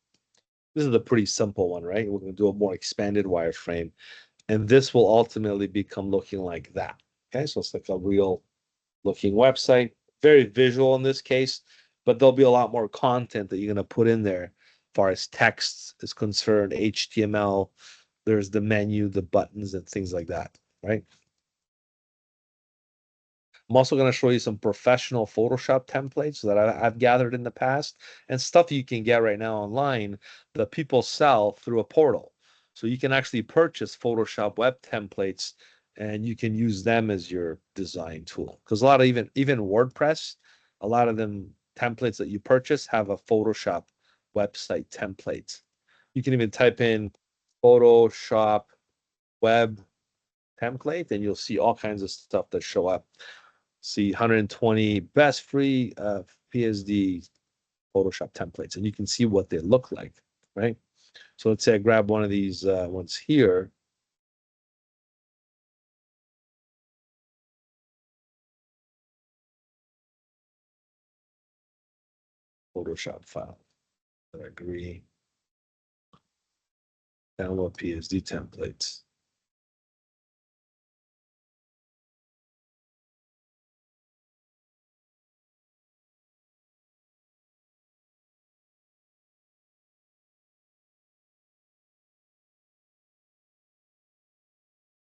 This is a pretty simple one, right? We're going to do a more expanded wireframe, and this will ultimately become looking like that. Okay, so it's like a real looking website, very visual in this case, but there'll be a lot more content that you're going to put in there as far as text is concerned, HTML, there's the menu, the buttons, and things like that, right? I'm also going to show you some professional Photoshop templates that I've gathered in the past and stuff you can get right now online that people sell through a portal. So you can actually purchase Photoshop web templates and you can use them as your design tool. Because a lot of even WordPress, a lot of them templates that you purchase have a Photoshop website template. You can even type in Photoshop web template and you'll see all kinds of stuff that show up. See 120 best free PSD Photoshop templates, and you can see what they look like, right? So let's say I grab one of these ones here. Photoshop file. I agree. Download PSD templates.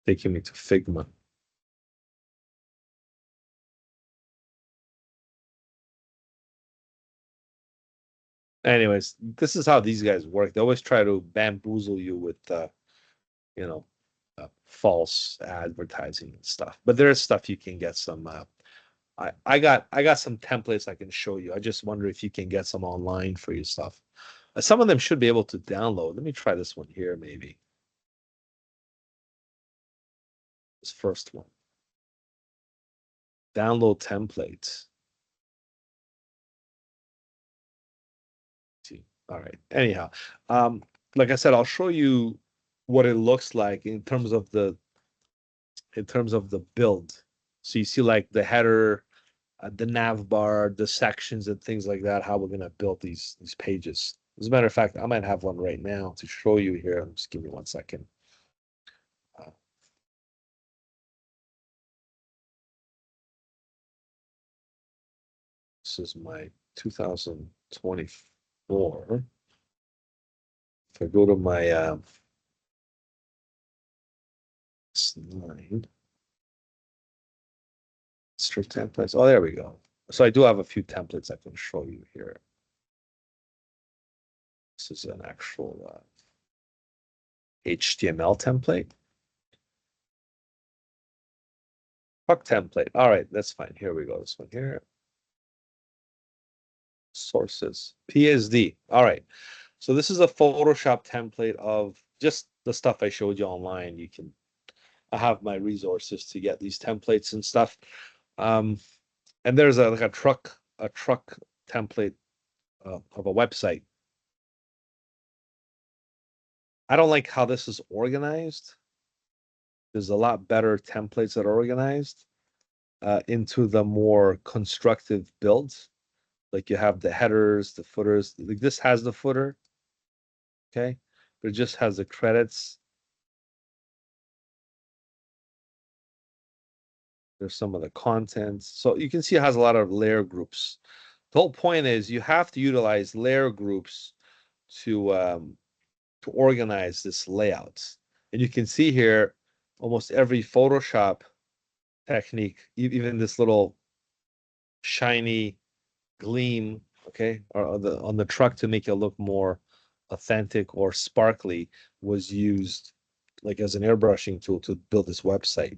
Taking me to Figma. Anyways, this is how these guys work. They always try to bamboozle you with, you know, false advertising and stuff. But there is stuff you can get some. I got some templates I can show you. I just wonder if you can get some online for yourself. Some of them should be able to download. Let me try this one here, maybe. This first one. Download templates. All right. Anyhow, like I said, I'll show you what it looks like in terms of the build. So you see like the header, the nav bar, the sections and things like that, how we're gonna build these pages. As a matter of fact, I might have one right now to show you here. Just give me 1 second. This is my 2024. If I go to my slide, strict templates. Oh, there we go. So I do have a few templates I can show you here. This is an actual HTML template. Puck template. All right, that's fine. Here we go. This one here. Sources. PSD. All right. So this is a Photoshop template of just the stuff I showed you online. I have my resources to get these templates and stuff. And there's like a truck template of a website. I don't like how this is organized. There's a lot better templates that are organized into the more constructive builds. Like you have the headers, the footers. Like this has the footer, okay? But it just has the credits. There's some of the contents. So you can see it has a lot of layer groups. The whole point is you have to utilize layer groups to organize this layout. And you can see here almost every Photoshop technique, even this little shiny gleam, okay, or on the truck to make it look more authentic or sparkly was used like as an airbrushing tool to build this website.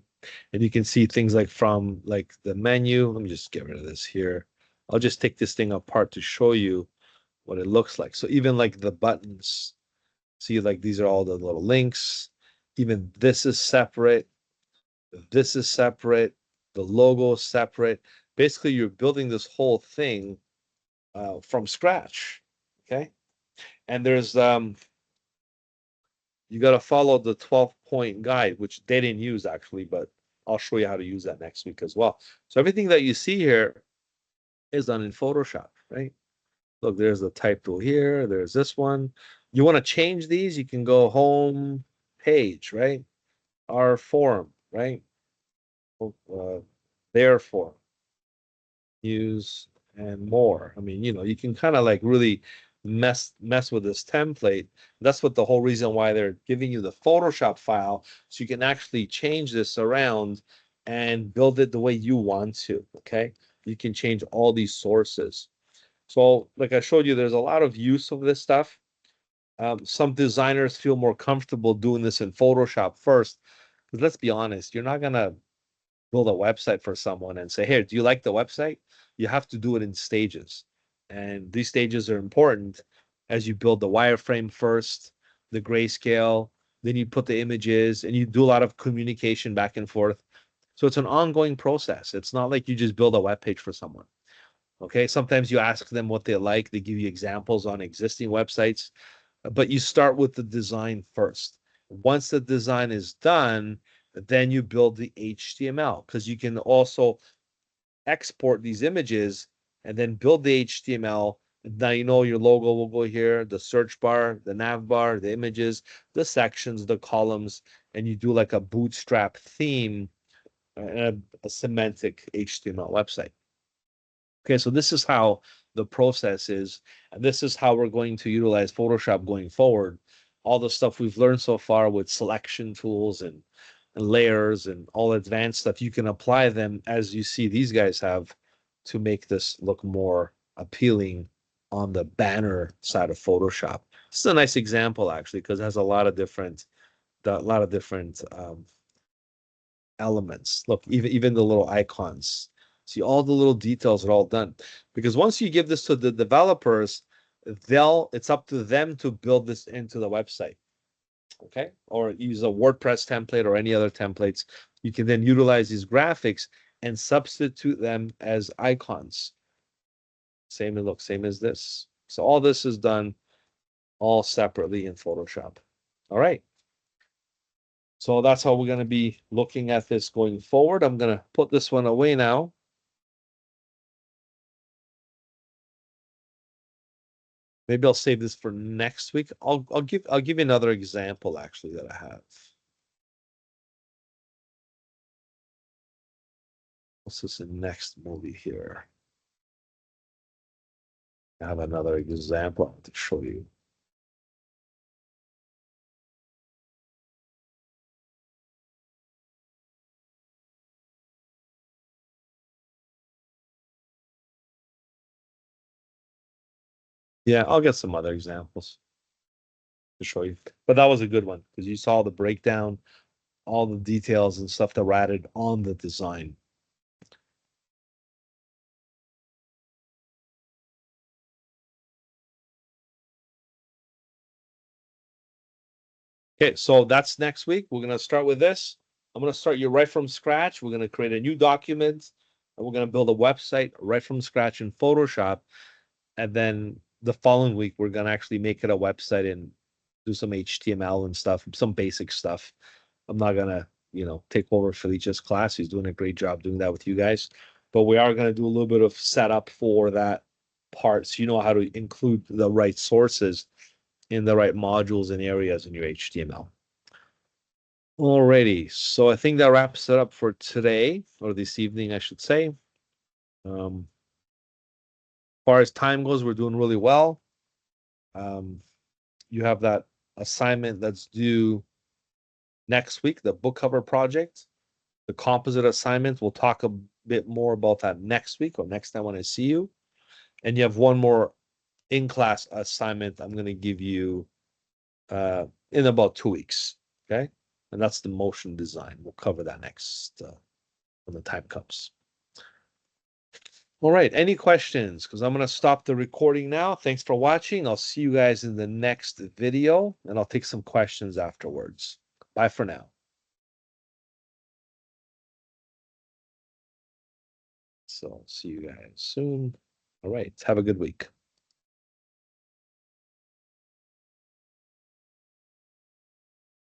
And you can see things like from like the menu. Let me just get rid of this here. I'll just take this thing apart to show you what it looks like. So even like the buttons, see like these are all the little links. Even this is separate. This is separate. The logo is separate. Basically, you're building this whole thing from scratch. Okay. And there's you got to follow the 12-point guide, which they didn't use actually, but I'll show you how to use that next week as well. So everything that you see here is done in Photoshop, right? Look, there's the type tool here. There's this one. You want to change these, you can go home page, right? Our form, right? Their form, use and more. I mean, you can kind of like really mess with this template. That's what the whole reason why they're giving you the Photoshop file, so you can actually change this around and build it the way you want to. Okay. You can change all these sources. So, like I showed you, there's a lot of use of this stuff. Some designers feel more comfortable doing this in Photoshop first. Because let's be honest, you're not gonna build a website for someone and say, "Here, do you like the website?" You have to do it in stages. And these stages are important as you build the wireframe first, the grayscale, then you put the images, and you do a lot of communication back and forth. So it's an ongoing process. It's not like you just build a web page for someone. Okay. Sometimes you ask them what they like, they give you examples on existing websites, but you start with the design first. Once the design is done, then you build the HTML because you can also export these images and then build the HTML. Now you know your logo will go here, the search bar, the nav bar, the images, the sections, the columns, and you do like a bootstrap theme and a semantic HTML website. Okay, so this is how the process is, and this is how we're going to utilize Photoshop going forward. All the stuff we've learned so far with selection tools and layers and all advanced stuff, you can apply them as you see these guys have to make this look more appealing on the banner side of Photoshop. This is a nice example actually, because it has a lot of different elements. Look, even the little icons. See, all the little details are all done. Because once you give this to the developers, it's up to them to build this into the website. Okay. Or use a WordPress template or any other templates. You can then utilize these graphics and substitute them as icons. Same as this. So all this is done all separately in Photoshop. All right. So that's how we're going to be looking at this going forward. I'm going to put this one away now. Maybe I'll save this for next week. I'll give you another example actually that I have. What's this in next movie here? I have another example to show you. Yeah, I'll get some other examples to show you. But that was a good one because you saw the breakdown, all the details and stuff that were added on the design. Okay, so that's next week. We're going to start with this. I'm going to start you right from scratch. We're going to create a new document and we're going to build a website right from scratch in Photoshop. And then the following week, we're going to actually make it a website and do some HTML and stuff, some basic stuff. I'm not going to, take over Felicia's class. He's doing a great job doing that with you guys. But we are going to do a little bit of setup for that part so you know how to include the right sources in the right modules and areas in your HTML. Alrighty, so I think that wraps it up for today, or this evening, I should say. As far as time goes, we're doing really well. You have that assignment that's due next week, the book cover project. The composite assignment, we'll talk a bit more about that next week or next time when I see you. And you have one more in-class assignment I'm going to give you in about 2 weeks. Okay. And that's the motion design. We'll cover that next when the time comes. All right. Any questions? Because I'm going to stop the recording now. Thanks for watching. I'll see you guys in the next video and I'll take some questions afterwards. Bye for now. So see you guys soon. All right. Have a good week.